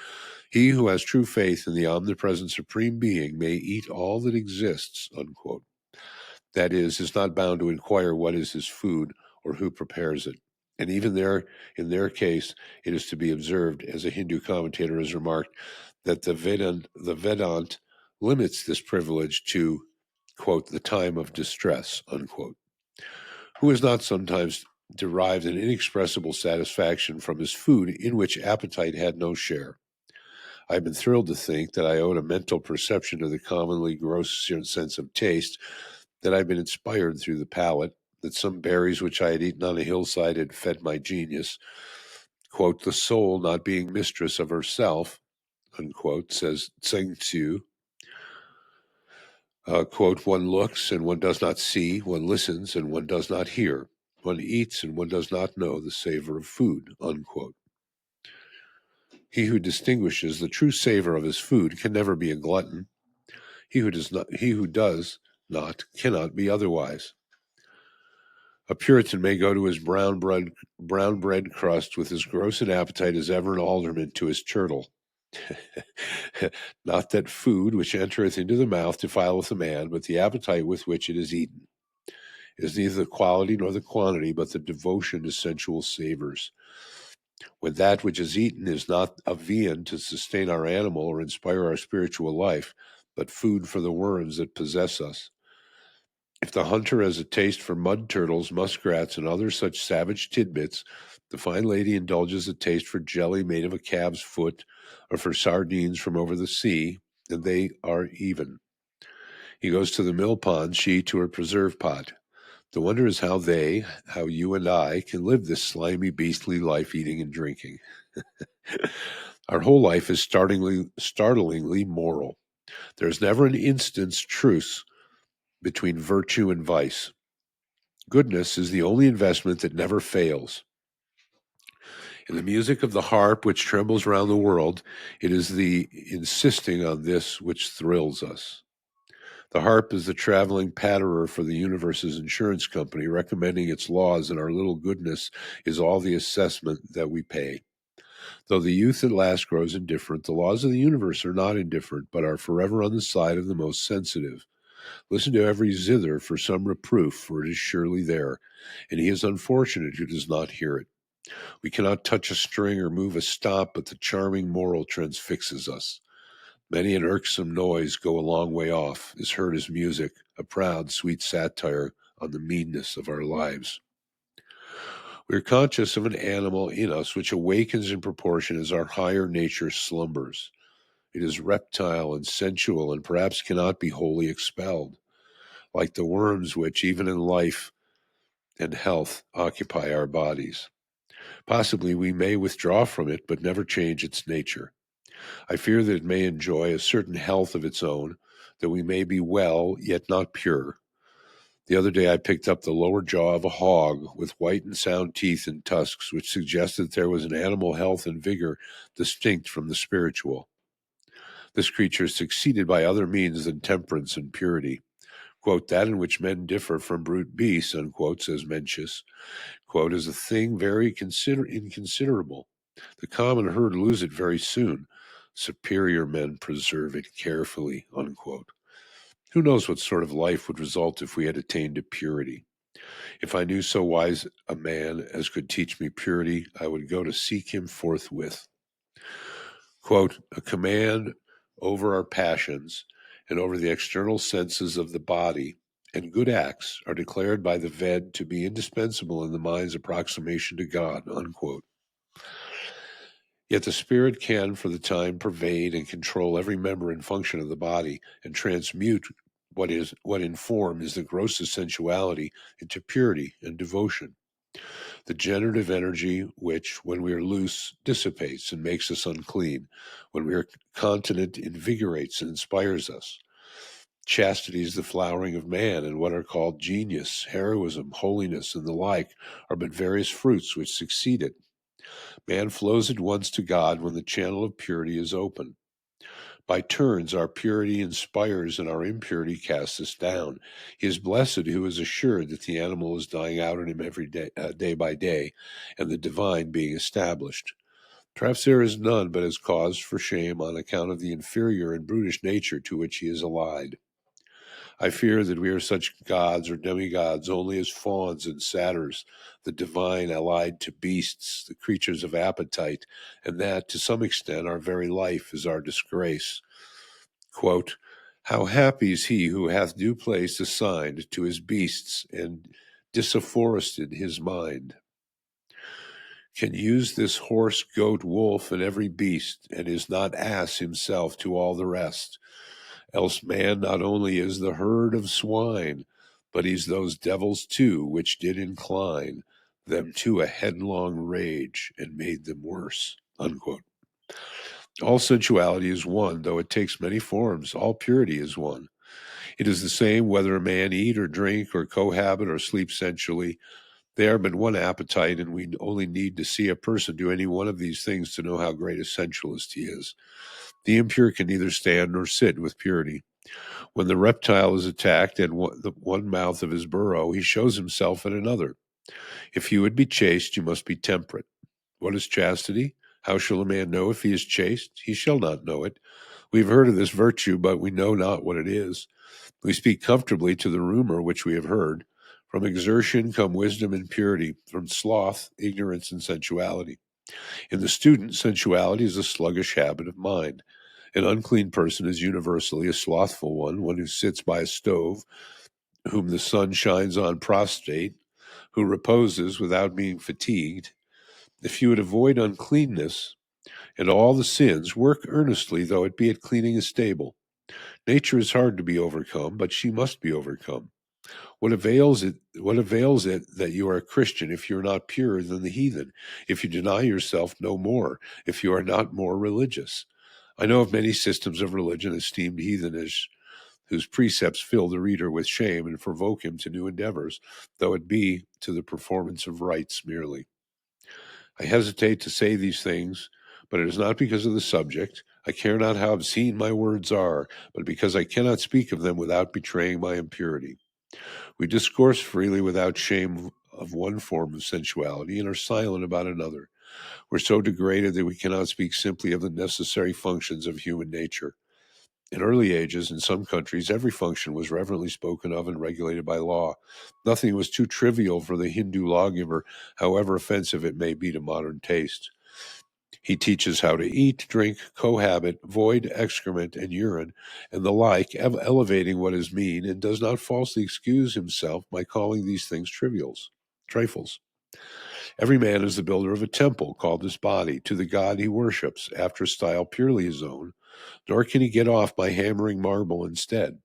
Speaker 1: he who has true faith in the omnipresent Supreme Being may eat all that exists, unquote. That is not bound to inquire what is his food or who prepares it. And even there, in their case, it is to be observed, as a Hindu commentator has remarked, that the Vedant limits this privilege to, quote, the time of distress, unquote. Who has not sometimes derived an inexpressible satisfaction from his food in which appetite had no share? I've been thrilled to think that I owed a mental perception to the commonly gross sense of taste, that I've been inspired through the palate, that some berries which I had eaten on a hillside had fed my genius. Quote, the soul not being mistress of herself, unquote, says Tseng Tzu. Quote, one looks and one does not see, one listens and one does not hear, one eats and one does not know the savor of food, unquote. He who distinguishes the true savor of his food can never be a glutton. He who does not cannot be otherwise. A Puritan may go to his brown bread crust with as gross an appetite as ever an alderman to his turtle. Not that food which entereth into the mouth defileth a man, but the appetite with which it is eaten. It is neither the quality nor the quantity, but the devotion to sensual savors. When that which is eaten is not a viand to sustain our animal or inspire our spiritual life, but food for the worms that possess us. If the hunter has a taste for mud turtles, muskrats, and other such savage tidbits, the fine lady indulges a taste for jelly made of a calf's foot or for sardines from over the sea, and they are even. He goes to the mill pond, she to her preserve pot. The wonder is how you and I, can live this slimy, beastly life eating and drinking. Our whole life is startlingly moral. There is never an instant's truce between virtue and vice. Goodness is the only investment that never fails. In the music of the harp which trembles round the world, it is the insisting on this which thrills us. The harp is the traveling patterer for the universe's insurance company, recommending its laws, and our little goodness is all the assessment that we pay. Though the youth at last grows indifferent, the laws of the universe are not indifferent, but are forever on the side of the most sensitive. Listen to every zither for some reproof, for it is surely there, and he is unfortunate who does not hear it. We cannot touch a string or move a stop, but the charming moral transfixes us. Many an irksome noise go a long way off, is heard as music, a proud, sweet satire on the meanness of our lives. We are conscious of an animal in us which awakens in proportion as our higher nature slumbers. It is reptile and sensual and perhaps cannot be wholly expelled, like the worms which, even in life and health, occupy our bodies. Possibly we may withdraw from it, but never change its nature. I fear that it may enjoy a certain health of its own, that we may be well, yet not pure. The other day I picked up the lower jaw of a hog with white and sound teeth and tusks, which suggested that there was an animal health and vigor distinct from the spiritual. This creature succeeded by other means than temperance and purity. Quote, that in which men differ from brute beasts, unquote, says Mencius, quote, is a thing very inconsiderable. The common herd lose it very soon. Superior men preserve it carefully, unquote. Who knows what sort of life would result if we had attained to purity? If I knew so wise a man as could teach me purity, I would go to seek him forthwith. Quote, a command over our passions and over the external senses of the body and good acts are declared by the Ved to be indispensable in the mind's approximation to God, unquote. Yet the spirit can, for the time, pervade and control every member and function of the body and transmute what in form is the grossest sensuality into purity and devotion. The generative energy which, when we are loose, dissipates and makes us unclean. When we are continent, invigorates and inspires us. Chastity is the flowering of man, and what are called genius, heroism, holiness, and the like are but various fruits which succeed it. Man flows at once to God when the channel of purity is open. By turns, our purity inspires and our impurity casts us down. He is blessed who is assured that the animal is dying out in him every day, day by day, and the divine being established. Perhaps there is none but has cause for shame on account of the inferior and brutish nature to which he is allied. I fear that we are such gods or demigods only as fauns and satyrs, the divine allied to beasts, the creatures of appetite, and that, to some extent, our very life is our disgrace. Quote, how happy is he who hath due place assigned to his beasts and disafforested his mind, can use this horse, goat, wolf, and every beast, and is not ass himself to all the rest. Else man not only is the herd of swine, but he's those devils too which did incline them to a headlong rage and made them worse. Unquote. All sensuality is one, though it takes many forms. All purity is one. It is the same whether a man eat or drink or cohabit or sleep sensually. They are but one appetite, and we only need to see a person do any one of these things to know how great a sensualist he is. The impure can neither stand nor sit with purity. When the reptile is attacked at the one mouth of his burrow, he shows himself at another. If you would be chaste, you must be temperate. What is chastity? How shall a man know if he is chaste? He shall not know it. We have heard of this virtue, but we know not what it is. We speak comfortably to the rumor which we have heard. From exertion come wisdom and purity. From sloth, ignorance and sensuality. In the student, sensuality is a sluggish habit of mind. An unclean person is universally a slothful one who sits by a stove, whom the sun shines on prostrate, who reposes without being fatigued. If you would avoid uncleanness and all the sins, work earnestly, though it be at cleaning a stable. Nature is hard to be overcome, but she must be overcome. What avails it that you are a Christian if you are not purer than the heathen, if you deny yourself no more, if you are not more religious? I know of many systems of religion esteemed heathenish, whose precepts fill the reader with shame and provoke him to new endeavors, though it be to the performance of rites merely. I hesitate to say these things, but it is not because of the subject. I care not how obscene my words are, but because I cannot speak of them without betraying my impurity. We discourse freely without shame of one form of sensuality and are silent about another. We're so degraded that we cannot speak simply of the necessary functions of human nature. In early ages, in some countries, every function was reverently spoken of and regulated by law. Nothing was too trivial for the Hindu lawgiver, however offensive it may be to modern taste. He teaches how to eat, drink, cohabit, void excrement and urine, and the like, elevating what is mean, and does not falsely excuse himself by calling these things trifles. Every man is the builder of a temple called his body to the God he worships, after a style purely his own, nor can he get off by hammering marble instead.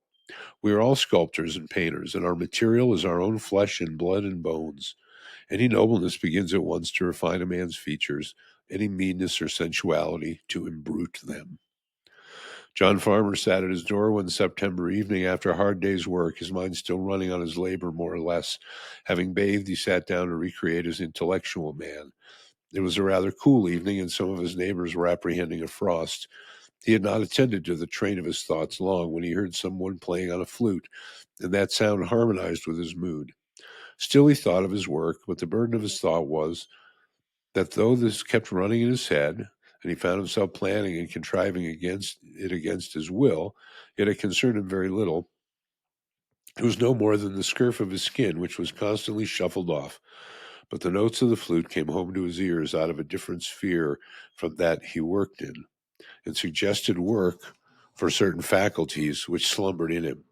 Speaker 1: We are all sculptors and painters, and our material is our own flesh and blood and bones. Any nobleness begins at once to refine a man's features, any meanness or sensuality to imbrute them. John Farmer sat at his door one September evening after a hard day's work, his mind still running on his labor more or less. Having bathed, he sat down to recreate his intellectual man. It was a rather cool evening, and some of his neighbors were apprehending a frost. He had not attended to the train of his thoughts long when he heard someone playing on a flute, and that sound harmonized with his mood. Still he thought of his work, but the burden of his thought was that though this kept running in his head, and he found himself planning and contriving against his will, yet it concerned him very little. It was no more than the scurf of his skin, which was constantly shuffled off. But the notes of the flute came home to his ears out of a different sphere from that he worked in, and suggested work for certain faculties which slumbered in him.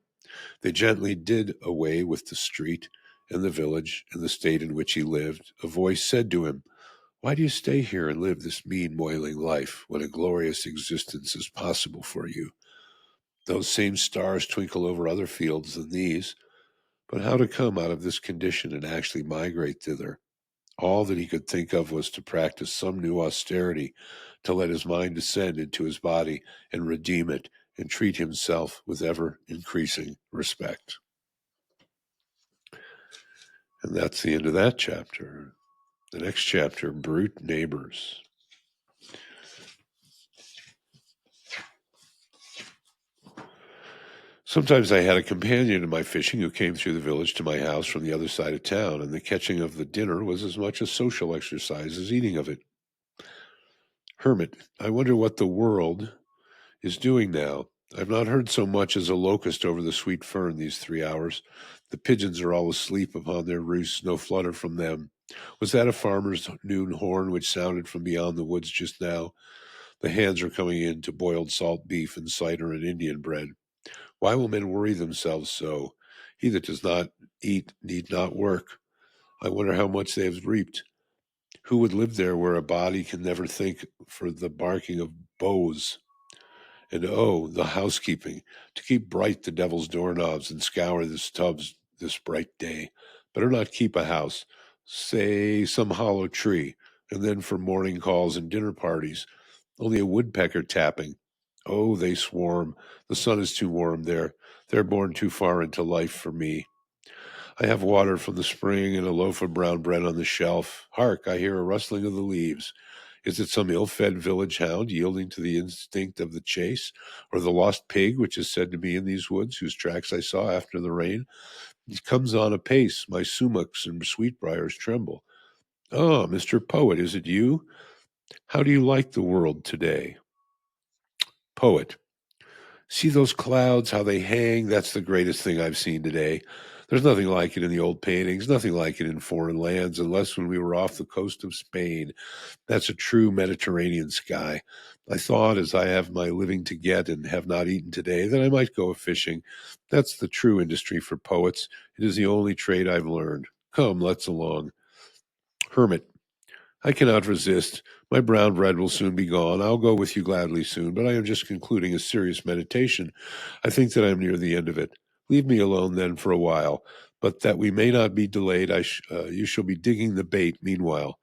Speaker 1: They gently did away with the street and the village and the state in which he lived. A voice said to him, "Why do you stay here and live this mean, moiling life when a glorious existence is possible for you? Those same stars twinkle over other fields than these, but how to come out of this condition and actually migrate thither?" All that he could think of was to practice some new austerity, to let his mind descend into his body and redeem it, and treat himself with ever increasing respect. And that's the end of that chapter. The next chapter, Brute Neighbors. Sometimes I had a companion in my fishing who came through the village to my house from the other side of town, and the catching of the dinner was as much a social exercise as eating of it. Hermit, I wonder what the world is doing now. I've not heard so much as a locust over the sweet fern these 3 hours. The pigeons are all asleep upon their roosts, no flutter from them. Was that a farmer's noon horn which sounded from beyond the woods just now? The hands are coming in to boiled salt beef and cider and Indian bread. Why will men worry themselves so? He that does not eat need not work. I wonder how much they have reaped. Who would live there where a body can never think for the barking of bows? And oh, the housekeeping, to keep bright the devil's doorknobs and scour the this bright day. Better not keep a house, say some hollow tree, and then for morning calls and dinner parties. Only a woodpecker tapping. Oh, they swarm. The sun is too warm there. They're born too far into life for me. I have water from the spring and a loaf of brown bread on the shelf. Hark, I hear a rustling of the leaves. Is it some ill-fed village hound yielding to the instinct of the chase, or the lost pig which is said to be in these woods, whose tracks I saw after the rain? It comes on apace. My sumachs and sweetbriars tremble. Ah, Mr. Poet, is it you? How do you like the world today? Poet. See those clouds, how they hang? That's the greatest thing I've seen today. There's nothing like it in the old paintings, nothing like it in foreign lands, unless when we were off the coast of Spain. That's a true Mediterranean sky. I thought, as I have my living to get and have not eaten today, that I might go a fishing. That's the true industry for poets. It is the only trade I've learned. Come, let's along. Hermit. I cannot resist. My brown bread will soon be gone. I'll go with you gladly soon, but I am just concluding a serious meditation. I think that I am near the end of it. Leave me alone then for a while, but that we may not be delayed, you shall be digging the bait meanwhile.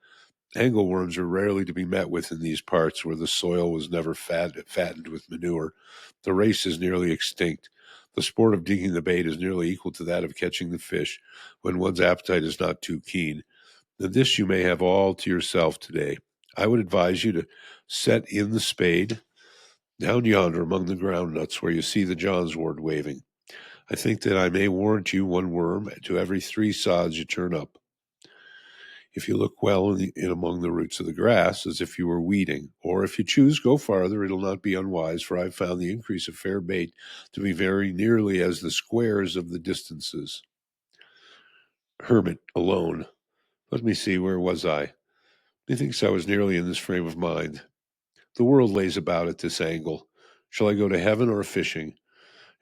Speaker 1: Angleworms are rarely to be met with in these parts where the soil was never fattened with manure. The race is nearly extinct. The sport of digging the bait is nearly equal to that of catching the fish when one's appetite is not too keen. Now, this you may have all to yourself today. I would advise you to set in the spade down yonder among the groundnuts where you see the johnswort waving. I think that I may warrant you one worm to every 3 sods you turn up. If you look well in among the roots of the grass, as if you were weeding, or if you choose, go farther, it'll not be unwise, for I've found the increase of fair bait to be very nearly as the squares of the distances. Hermit, alone. Let me see, where was I? Methinks I was nearly in this frame of mind. The world lays about at this angle. Shall I go to heaven or fishing?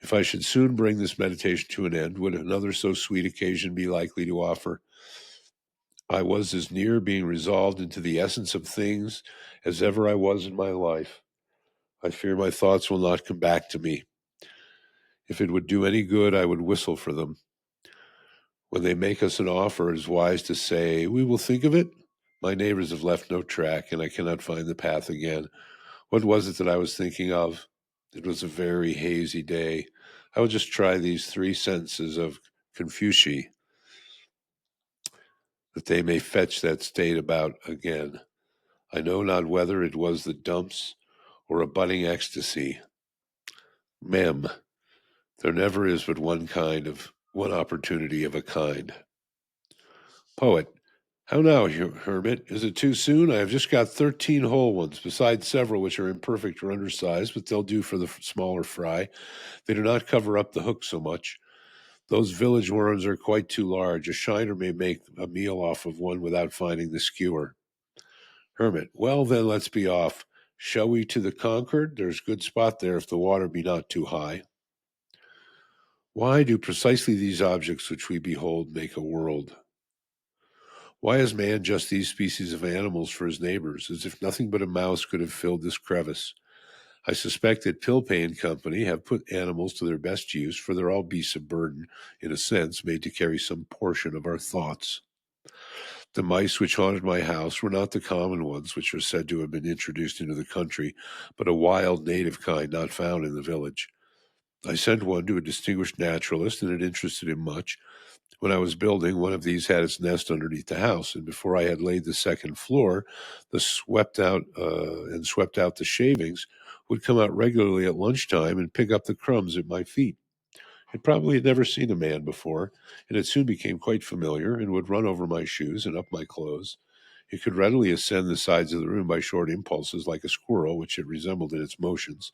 Speaker 1: If I should soon bring this meditation to an end, would another so sweet occasion be likely to offer? I was as near being resolved into the essence of things as ever I was in my life. I fear my thoughts will not come back to me. If it would do any good, I would whistle for them. When they make us an offer, it is wise to say, "We will think of it." My neighbors have left no track, and I cannot find the path again. What was it that I was thinking of? It was a very hazy day. I will just try these 3 sentences of Confucius, that they may fetch that state about again. I know not whether it was the dumps or a budding ecstasy. Mem, there never is but one opportunity of a kind. Poet, how now, hermit? Is it too soon? I have just got 13 whole ones, besides several which are imperfect or undersized, but they'll do for the smaller fry. They do not cover up the hook so much. Those village worms are quite too large. A shiner may make a meal off of one without finding the skewer. Hermit, well then, let's be off. Shall we to the Concord? There's good spot there if the water be not too high. Why do precisely these objects which we behold make a world? Why has man just these species of animals for his neighbors, as if nothing but a mouse could have filled this crevice? I suspect that Pilpay and Company have put animals to their best use, for they're all beasts of burden, in a sense, made to carry some portion of our thoughts. The mice which haunted my house were not the common ones which are said to have been introduced into the country, but a wild native kind not found in the village. I sent one to a distinguished naturalist, and it interested him much. When I was building, one of these had its nest underneath the house, and before I had laid the second floor, the swept out the shavings would come out regularly at lunchtime and pick up the crumbs at my feet. It probably had never seen a man before, and it soon became quite familiar and would run over my shoes and up my clothes. It could readily ascend the sides of the room by short impulses like a squirrel, which it resembled in its motions.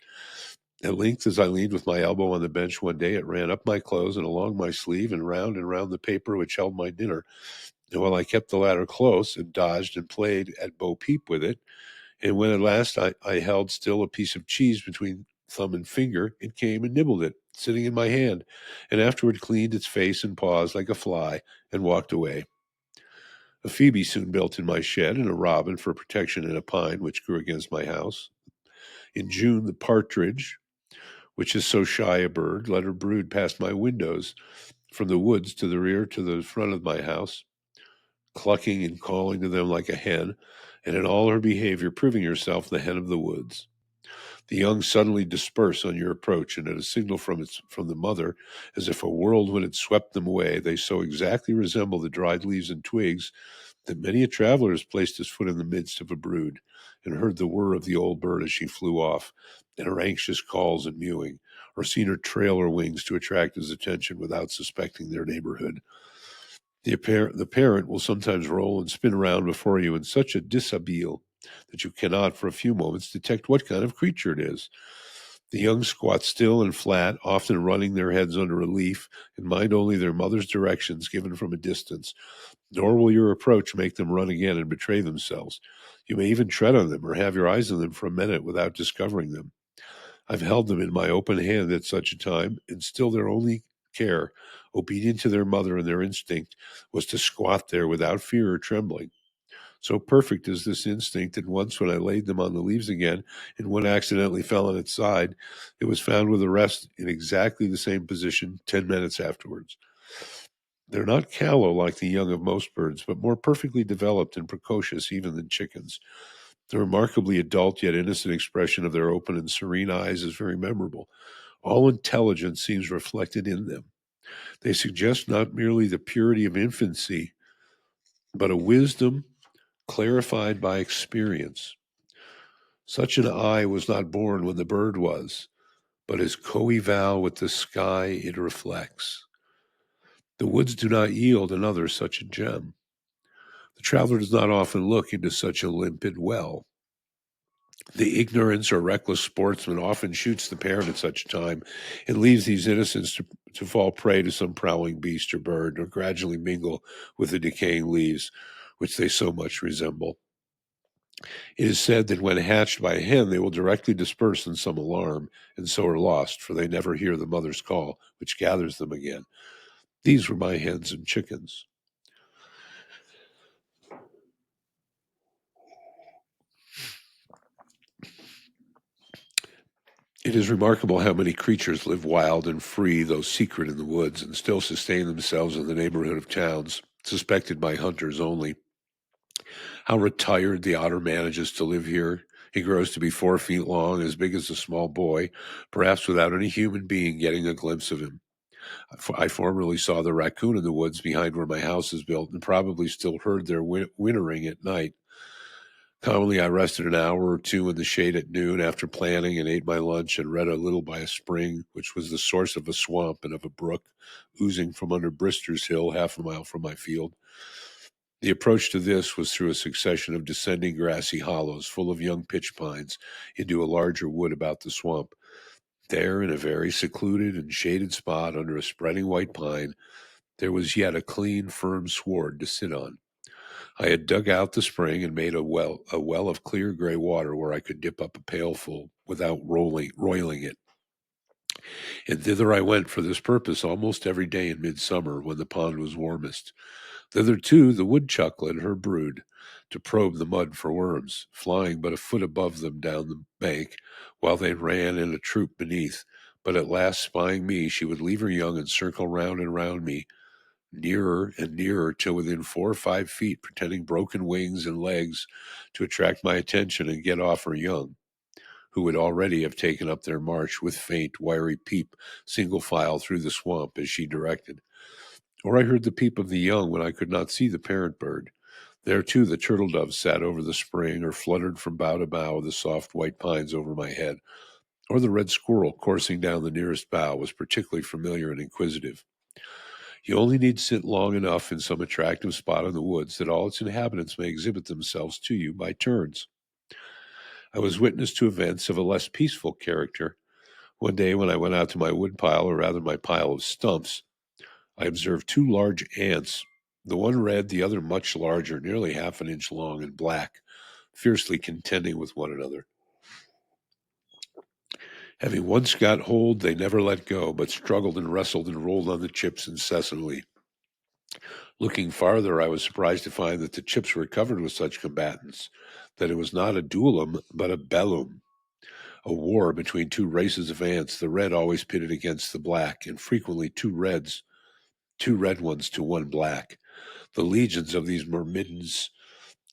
Speaker 1: At length, as I leaned with my elbow on the bench one day, it ran up my clothes and along my sleeve and round the paper which held my dinner. And while I kept the latter close and dodged and played at bo peep with it, and when at last I held still a piece of cheese between thumb and finger, it came and nibbled it, sitting in my hand, and afterward cleaned its face and paws like a fly and walked away. A phoebe soon built in my shed, and a robin for protection in a pine which grew against my house. In June, the partridge, which is so shy a bird, let her brood past my windows. from the woods to the rear to the front of my house, clucking and calling to them like a hen, and in all her behavior proving herself the hen of the woods. The young suddenly disperse on your approach, and at a signal from the mother, as if a whirlwind had swept them away, they so exactly resemble the dried leaves and twigs that many a traveler has placed his foot in the midst of a brood, and heard the whir of the old bird as she flew off, and her anxious calls and mewing, or seen her trail her wings to attract his attention without suspecting their neighborhood. The parent will sometimes roll and spin around before you in such a dishabille that you cannot for a few moments detect what kind of creature it is. The young squat still and flat, often running their heads under a leaf, and mind only their mother's directions given from a distance, nor will your approach make them run again and betray themselves. You may even tread on them or have your eyes on them for a minute without discovering them. I've held them in my open hand at such a time, and still their only care, obedient to their mother and their instinct, was to squat there without fear or trembling. So perfect is this instinct that once when I laid them on the leaves again, and one accidentally fell on its side, it was found with the rest in exactly the same position 10 minutes afterwards. They're not callow like the young of most birds, but more perfectly developed and precocious even than chickens. The remarkably adult yet innocent expression of their open and serene eyes is very memorable. All intelligence seems reflected in them. They suggest not merely the purity of infancy, but a wisdom clarified by experience. Such an eye was not born when the bird was, but is coeval with the sky it reflects. The woods do not yield another such a gem. The traveler does not often look into such a limpid well. The ignorance or reckless sportsman often shoots the parent at such a time and leaves these innocents to fall prey to some prowling beast or bird, or gradually mingle with the decaying leaves, which they so much resemble. It is said that when hatched by a hen, they will directly disperse in some alarm, and so are lost, for they never hear the mother's call, which gathers them again. These were my hens and chickens. It is remarkable how many creatures live wild and free, though secret in the woods, and still sustain themselves in the neighborhood of towns, suspected by hunters only. How retired the otter manages to live here. He grows to be 4 feet long, as big as a small boy, perhaps without any human being getting a glimpse of him. I formerly saw the raccoon in the woods behind where my house is built, and probably still heard their wintering at night. Commonly, I rested an hour or two in the shade at noon after planting, and ate my lunch and read a little by a spring, which was the source of a swamp and of a brook oozing from under Brister's Hill, half a mile from my field. The approach to this was through a succession of descending grassy hollows full of young pitch pines into a larger wood about the swamp. There, in a very secluded and shaded spot under a spreading white pine, there was yet a clean, firm sward to sit on. I had dug out the spring and made a well of clear gray water where I could dip up a pailful without roiling it. And thither I went for this purpose almost every day in midsummer when the pond was warmest. Thither, too, the woodchuck led her brood to probe the mud for worms, flying but a foot above them down the bank, while they ran in a troop beneath. But at last, spying me, she would leave her young and circle round and round me, nearer and nearer, till within 4 or 5 feet, pretending broken wings and legs to attract my attention and get off her young, who would already have taken up their march with faint, wiry peep, single file through the swamp as she directed. Or I heard the peep of the young when I could not see the parent bird. There, too, the turtle dove sat over the spring, or fluttered from bough to bough of the soft white pines over my head. Or the red squirrel, coursing down the nearest bough, was particularly familiar and inquisitive. You only need sit long enough in some attractive spot in the woods that all its inhabitants may exhibit themselves to you by turns. I was witness to events of a less peaceful character. One day when I went out to my woodpile, or rather my pile of stumps, I observed two large ants, the one red, the other much larger, nearly half an inch long and black, fiercely contending with one another. Having once got hold, they never let go, but struggled and wrestled and rolled on the chips incessantly. Looking farther, I was surprised to find that the chips were covered with such combatants, that it was not a duellum, but a bellum, a war between two races of ants, the red always pitted against the black, and frequently two reds 2 red ones to 1 black. The legions of these myrmidons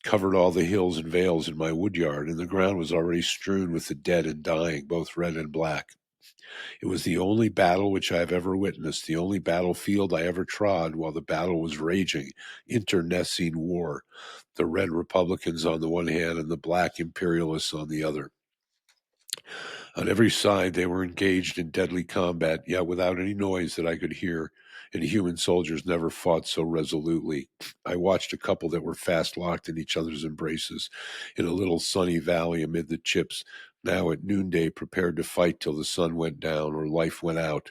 Speaker 1: covered all the hills and vales in my wood yard, and the ground was already strewn with the dead and dying, both red and black. It was the only battle which I have ever witnessed, the only battlefield I ever trod while the battle was raging, internecine war, the red Republicans on the one hand and the black imperialists on the other. On every side they were engaged in deadly combat, yet without any noise that I could hear, and human soldiers never fought so resolutely. I watched a couple that were fast locked in each other's embraces in a little sunny valley amid the chips, now at noonday prepared to fight till the sun went down or life went out.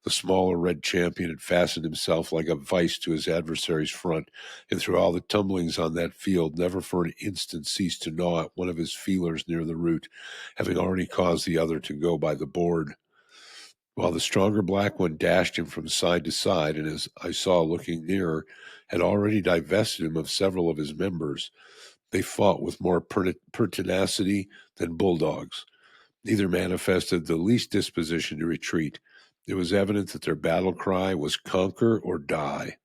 Speaker 1: The smaller red champion had fastened himself like a vice to his adversary's front, and through all the tumblings on that field never for an instant ceased to gnaw at one of his feelers near the root, having already caused the other to go by the board. While the stronger black one dashed him from side to side, and as I saw looking nearer, had already divested him of several of his members, they fought with more pertinacity than bulldogs. Neither manifested the least disposition to retreat. It was evident that their battle cry was conquer or die.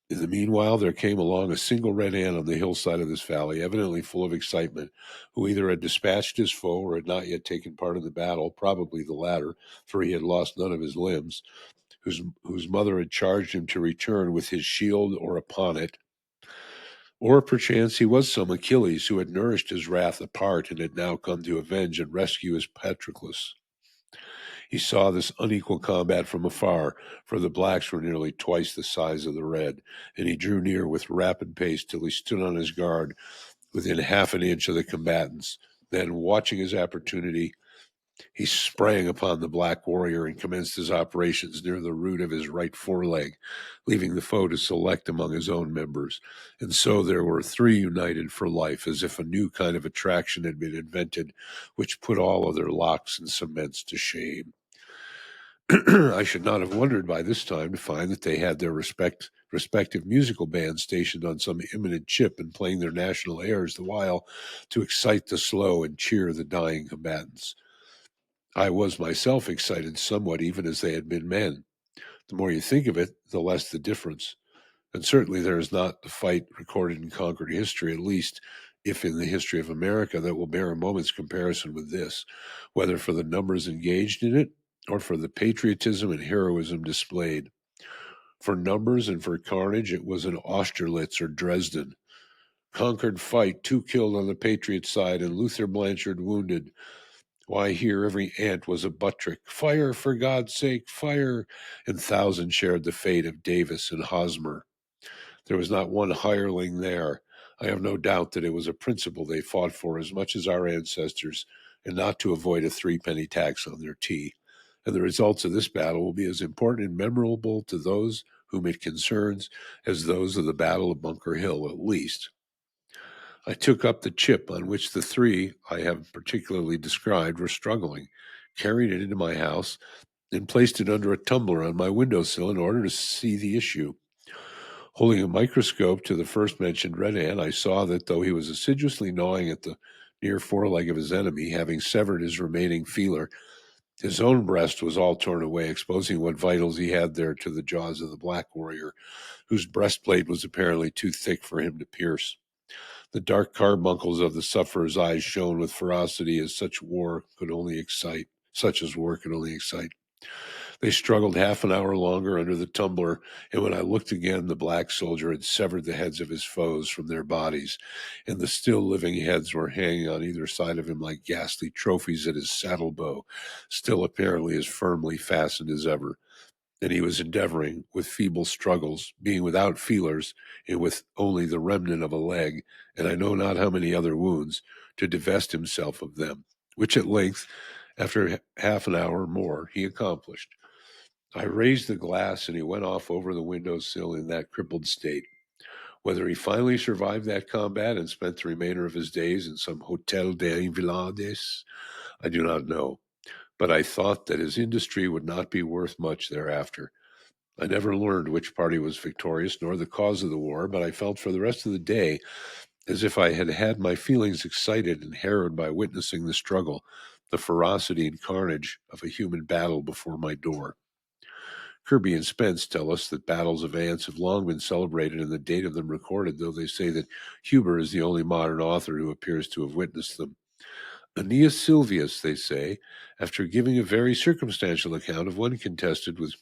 Speaker 1: In the meanwhile, there came along a single red ant on the hillside of this valley, evidently full of excitement, who either had dispatched his foe or had not yet taken part in the battle, probably the latter, for he had lost none of his limbs, whose mother had charged him to return with his shield or upon it. Or perchance he was some Achilles who had nourished his wrath apart and had now come to avenge and rescue his Patroclus. He saw this unequal combat from afar, for the blacks were nearly twice the size of the red, and he drew near with rapid pace till he stood on his guard within half an inch of the combatants. Then, watching his opportunity, he sprang upon the black warrior and commenced his operations near the root of his right foreleg, leaving the foe to select among his own members. And so there were 3 united for life, as if a new kind of attraction had been invented, which put all other locks and cements to shame. I should not have wondered by this time to find that they had their respective musical bands stationed on some imminent chip and playing their national airs the while to excite the slow and cheer the dying combatants. I was myself excited somewhat, even as they had been men. The more you think of it, the less the difference. And certainly there is not the fight recorded in Concord history, at least if in the history of America, that will bear a moment's comparison with this, whether for the numbers engaged in it or for the patriotism and heroism displayed. For numbers and for carnage, it was an Austerlitz or Dresden. Concord fight, 2 killed on the Patriot side and Luther Blanchard wounded. Why, here every ant was a Buttrick. Fire, for God's sake, fire! And thousands shared the fate of Davis and Hosmer. There was not one hireling there. I have no doubt that it was a principle they fought for as much as our ancestors, and not to avoid a 3-penny tax on their tea. And the results of this battle will be as important and memorable to those whom it concerns as those of the Battle of Bunker Hill, at least. I took up the chip on which the 3 I have particularly described were struggling, carried it into my house, and placed it under a tumbler on my windowsill in order to see the issue. Holding a microscope to the first-mentioned red ant, I saw that though he was assiduously gnawing at the near foreleg of his enemy, having severed his remaining feeler, his own breast was all torn away, exposing what vitals he had there to the jaws of the black warrior, whose breastplate was apparently too thick for him to pierce. The dark carbuncles of the sufferer's eyes shone with ferocity as such as war could only excite. They struggled half an hour longer under the tumbler, and when I looked again, the black soldier had severed the heads of his foes from their bodies, and the still living heads were hanging on either side of him like ghastly trophies at his saddle bow, still apparently as firmly fastened as ever. And he was endeavoring, with feeble struggles, being without feelers, and with only the remnant of a leg, and I know not how many other wounds, to divest himself of them, which at length, after half an hour more, he accomplished. I raised the glass, and he went off over the window-sill in that crippled state. Whether he finally survived that combat and spent the remainder of his days in some Hotel des Invalides, I do not know. But I thought that his industry would not be worth much thereafter. I never learned which party was victorious nor the cause of the war, but I felt for the rest of the day as if I had had my feelings excited and harrowed by witnessing the struggle, the ferocity and carnage of a human battle before my door. Kirby and Spence tell us that battles of ants have long been celebrated and the date of them recorded, though they say that Huber is the only modern author who appears to have witnessed them. Aeneas Sylvius, they say, after giving a very circumstantial account of one contested with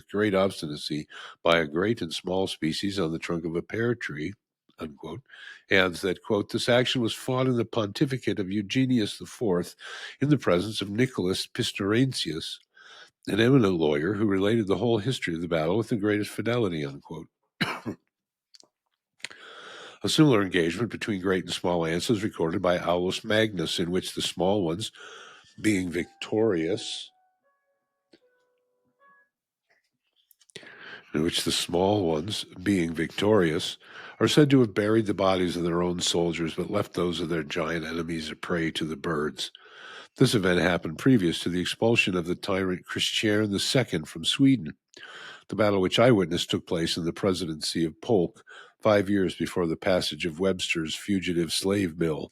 Speaker 1: great obstinacy by a great and small species on the trunk of a pear tree, unquote, adds that, quote, this action was fought in the pontificate of Eugenius IV in the presence of Nicholas Pistorentius, an eminent lawyer who related the whole history of the battle with the greatest fidelity, unquote. A similar engagement between great and small ants is recorded by Aulus Magnus, in which the small ones, being victorious, are said to have buried the bodies of their own soldiers, but left those of their giant enemies a prey to the birds. This event happened previous to the expulsion of the tyrant Christian II from Sweden. The battle which I witnessed took place in the presidency of Polk, 5 years before the passage of Webster's Fugitive Slave Bill.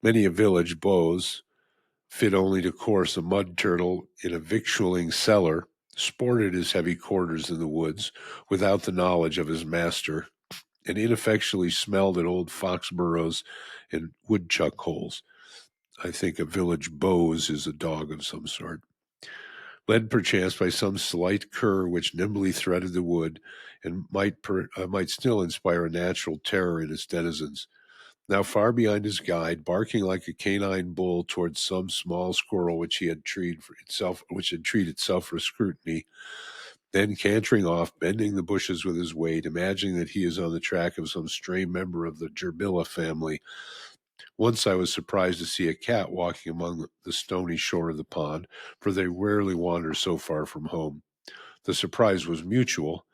Speaker 1: Many a village beau, fit only to course a mud turtle in a victualling cellar, sported his heavy quarters in the woods without the knowledge of his master, and ineffectually smelled at old fox burrows and woodchuck holes. I think a village beau is a dog of some sort. Led perchance by some slight cur which nimbly threaded the wood, and might still inspire a natural terror in its denizens. Now far behind his guide, barking like a canine bull towards some small squirrel which had treated itself for scrutiny, then cantering off, bending the bushes with his weight, imagining that he is on the track of some stray member of the gerbilla family. Once I was surprised to see a cat walking among the stony shore of the pond, for they rarely wander so far from home. The surprise was mutual.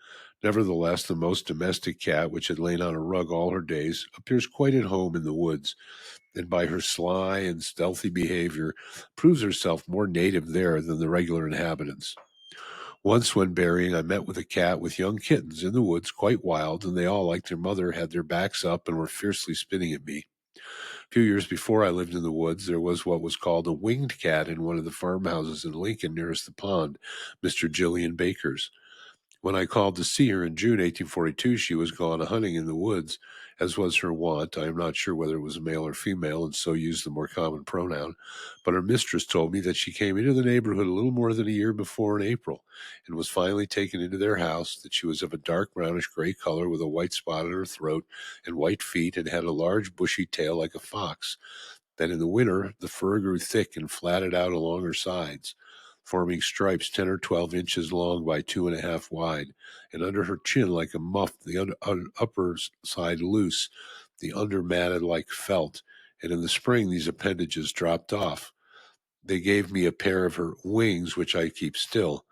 Speaker 1: Nevertheless, the most domestic cat, which had lain on a rug all her days, appears quite at home in the woods, and by her sly and stealthy behavior proves herself more native there than the regular inhabitants. Once, when berrying, I met with a cat with young kittens in the woods, quite wild, and they all, like their mother, had their backs up and were fiercely spitting at me. A few years before I lived in the woods, there was what was called a winged cat in one of the farmhouses in Lincoln nearest the pond, Mr. Gillian Baker's. When I called to see her in June 1842, she was gone hunting in the woods, as was her wont. I am not sure whether it was male or female, and so used the more common pronoun, but her mistress told me that she came into the neighborhood a little more than a year before in April, and was finally taken into their house, that she was of a dark brownish gray color with a white spot on her throat and white feet, and had a large bushy tail like a fox, that in the winter the fur grew thick and flatted out along her sides, forming stripes 10 or 12 inches long by 2.5 wide, and under her chin like a muff, the upper side loose, the under matted like felt, and in the spring these appendages dropped off. They gave me a pair of her wings, which I keep still.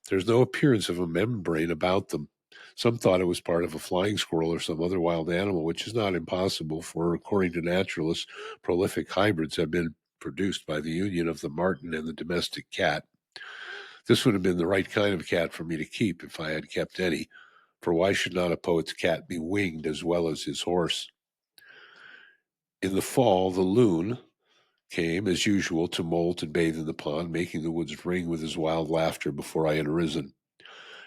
Speaker 1: There's no appearance of a membrane about them. Some thought it was part of a flying squirrel or some other wild animal, which is not impossible, for, according to naturalists, prolific hybrids have been produced by the union of the marten and the domestic cat. This would have been the right kind of cat for me to keep if I had kept any, for why should not a poet's cat be winged as well as his horse? In the fall, the loon came, as usual, to molt and bathe in the pond, making the woods ring with his wild laughter before I had arisen.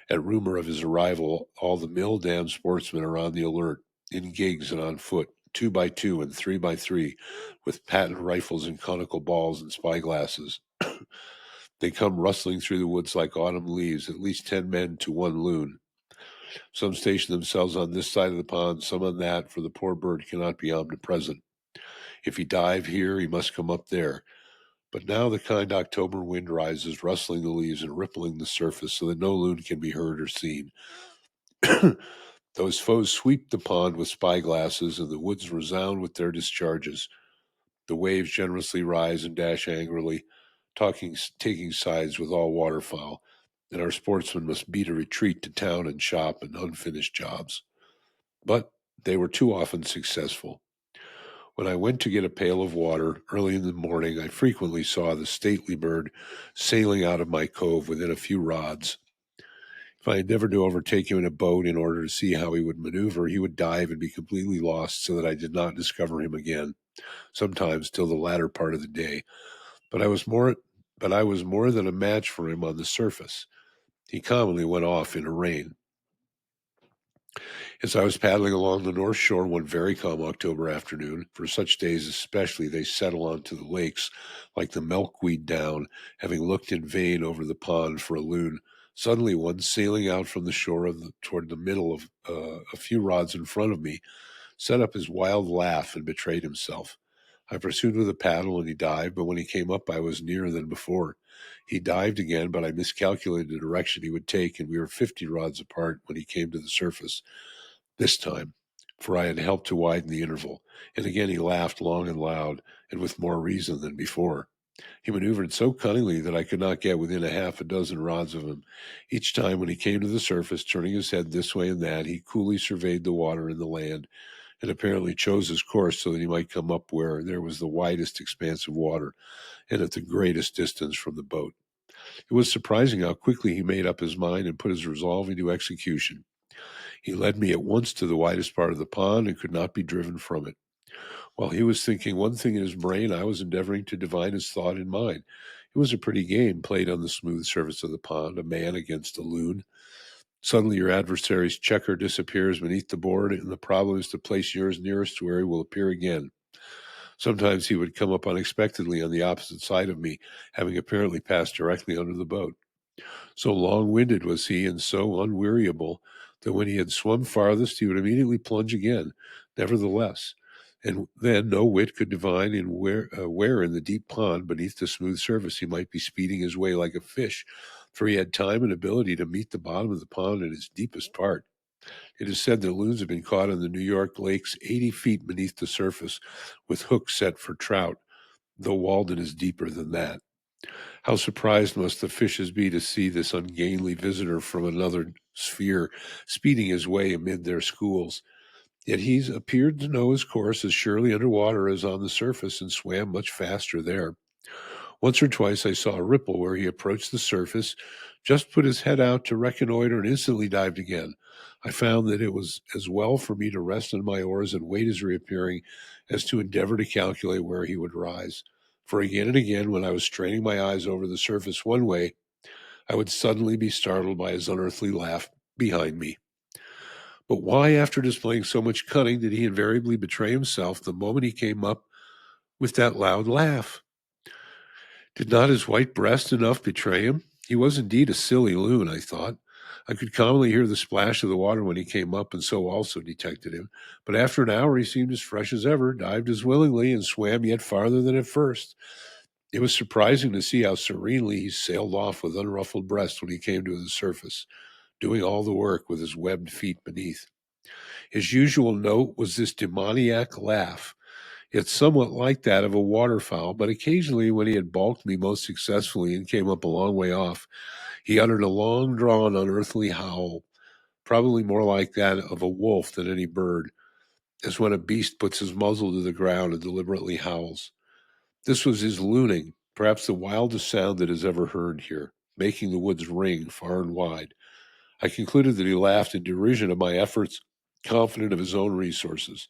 Speaker 1: At rumor of his arrival, all the mill dam sportsmen are on the alert, in gigs and on foot, 2 by 2 and 3 by 3, with patent rifles and conical balls and spyglasses. They come rustling through the woods like autumn leaves, at least 10 men to one loon. Some station themselves on this side of the pond, some on that, for the poor bird cannot be omnipresent. If he dive here, he must come up there. But now the kind October wind rises, rustling the leaves and rippling the surface, so that no loon can be heard or seen. Those foes sweep the pond with spyglasses, and the woods resound with their discharges. The waves generously rise and dash angrily, taking sides with all waterfowl, and our sportsmen must beat a retreat to town and shop and unfinished jobs. But they were too often successful. When I went to get a pail of water early in the morning, I frequently saw the stately bird sailing out of my cove within a few rods. If I endeavored to overtake him in a boat in order to see how he would maneuver, he would dive and be completely lost, so that I did not discover him again, sometimes till the latter part of the day. But I was more than a match for him on the surface. He commonly went off in a rain. As I was paddling along the North Shore one very calm October afternoon, for such days especially they settle onto the lakes like the milkweed down, having looked in vain over the pond for a loon, suddenly one sailing out from the shore toward the middle of a few rods in front of me set up his wild laugh and betrayed himself. I pursued with a paddle and he dived, but when he came up I was nearer than before. He dived again, but I miscalculated the direction he would take, and we were 50 rods apart when he came to the surface this time, for I had helped to widen the interval, and again he laughed long and loud, and with more reason than before. He maneuvered so cunningly that I could not get within a half a dozen rods of him. Each time when he came to the surface, turning his head this way and that, he coolly surveyed the water and the land, and apparently chose his course so that he might come up where there was the widest expanse of water, and at the greatest distance from the boat. It was surprising how quickly he made up his mind and put his resolve into execution. He led me at once to the widest part of the pond and could not be driven from it. While he was thinking one thing in his brain, I was endeavoring to divine his thought in mine. It was a pretty game played on the smooth surface of the pond, a man against a loon. Suddenly your adversary's checker disappears beneath the board, and the problem is to place yours nearest to where he will appear again. Sometimes he would come up unexpectedly on the opposite side of me, having apparently passed directly under the boat. So long-winded was he and so unweariable that when he had swum farthest, he would immediately plunge again, nevertheless. And then no wit could divine where in the deep pond beneath the smooth surface he might be speeding his way like a fish, for he had time and ability to meet the bottom of the pond at its deepest part. It is said that loons have been caught in the New York lakes 80 feet beneath the surface with hooks set for trout, though Walden is deeper than that. How surprised must the fishes be to see this ungainly visitor from another sphere speeding his way amid their schools. Yet he's appeared to know his course as surely under water as on the surface, and swam much faster there. Once or twice I saw a ripple where he approached the surface, just put his head out to reconnoiter, and instantly dived again. I found that it was as well for me to rest on my oars and wait his reappearing as to endeavor to calculate where he would rise. For again and again, when I was straining my eyes over the surface one way, I would suddenly be startled by his unearthly laugh behind me. But why, after displaying so much cunning, did he invariably betray himself the moment he came up with that loud laugh? Did not his white breast enough betray him? He was indeed a silly loon, I thought. I could commonly hear the splash of the water when he came up, and so also detected him. But after an hour he seemed as fresh as ever, dived as willingly, and swam yet farther than at first. It was surprising to see how serenely he sailed off with unruffled breast when he came to the surface, doing all the work with his webbed feet beneath. His usual note was this demoniac laugh. It's somewhat like that of a waterfowl, but occasionally when he had balked me most successfully and came up a long way off, he uttered a long-drawn, unearthly howl, probably more like that of a wolf than any bird, as when a beast puts his muzzle to the ground and deliberately howls. This was his looning, perhaps the wildest sound that is ever heard here, making the woods ring far and wide. I concluded that he laughed in derision of my efforts, confident of his own resources.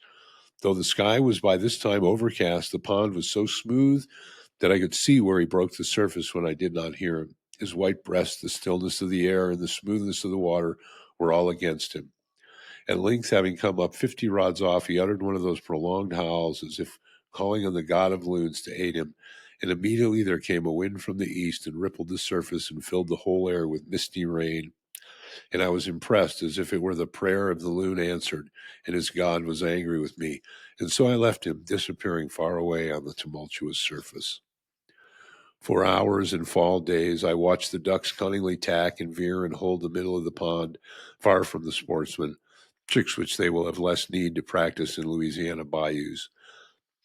Speaker 1: Though the sky was by this time overcast, the pond was so smooth that I could see where he broke the surface when I did not hear him. His white breast, the stillness of the air, and the smoothness of the water were all against him. At length, having come up 50 rods off, he uttered one of those prolonged howls as if calling on the god of loons to aid him, and immediately there came a wind from the east and rippled the surface and filled the whole air with misty rain. And I was impressed as if it were the prayer of the loon answered, and his god was angry with me. And so I left him, disappearing far away on the tumultuous surface. For hours in fall days, I watched the ducks cunningly tack and veer and hold the middle of the pond, far from the sportsmen, tricks which they will have less need to practice in Louisiana bayous.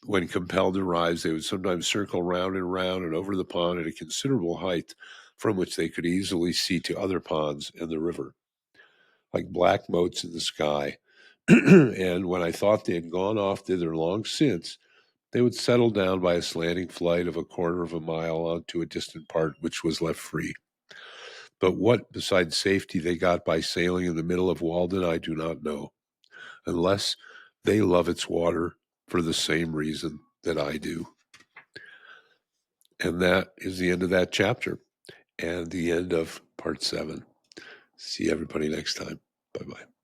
Speaker 1: When compelled to rise, they would sometimes circle round and round and over the pond at a considerable height, from which they could easily see to other ponds and the river, like black motes in the sky. And when I thought they had gone off thither long since, they would settle down by a slanting flight of a quarter of a mile onto a distant part which was left free. But what, besides safety, they got by sailing in the middle of Walden, I do not know, unless they love its water for the same reason that I do. And that is the end of that chapter and the end of part 7. See everybody next time. Bye bye.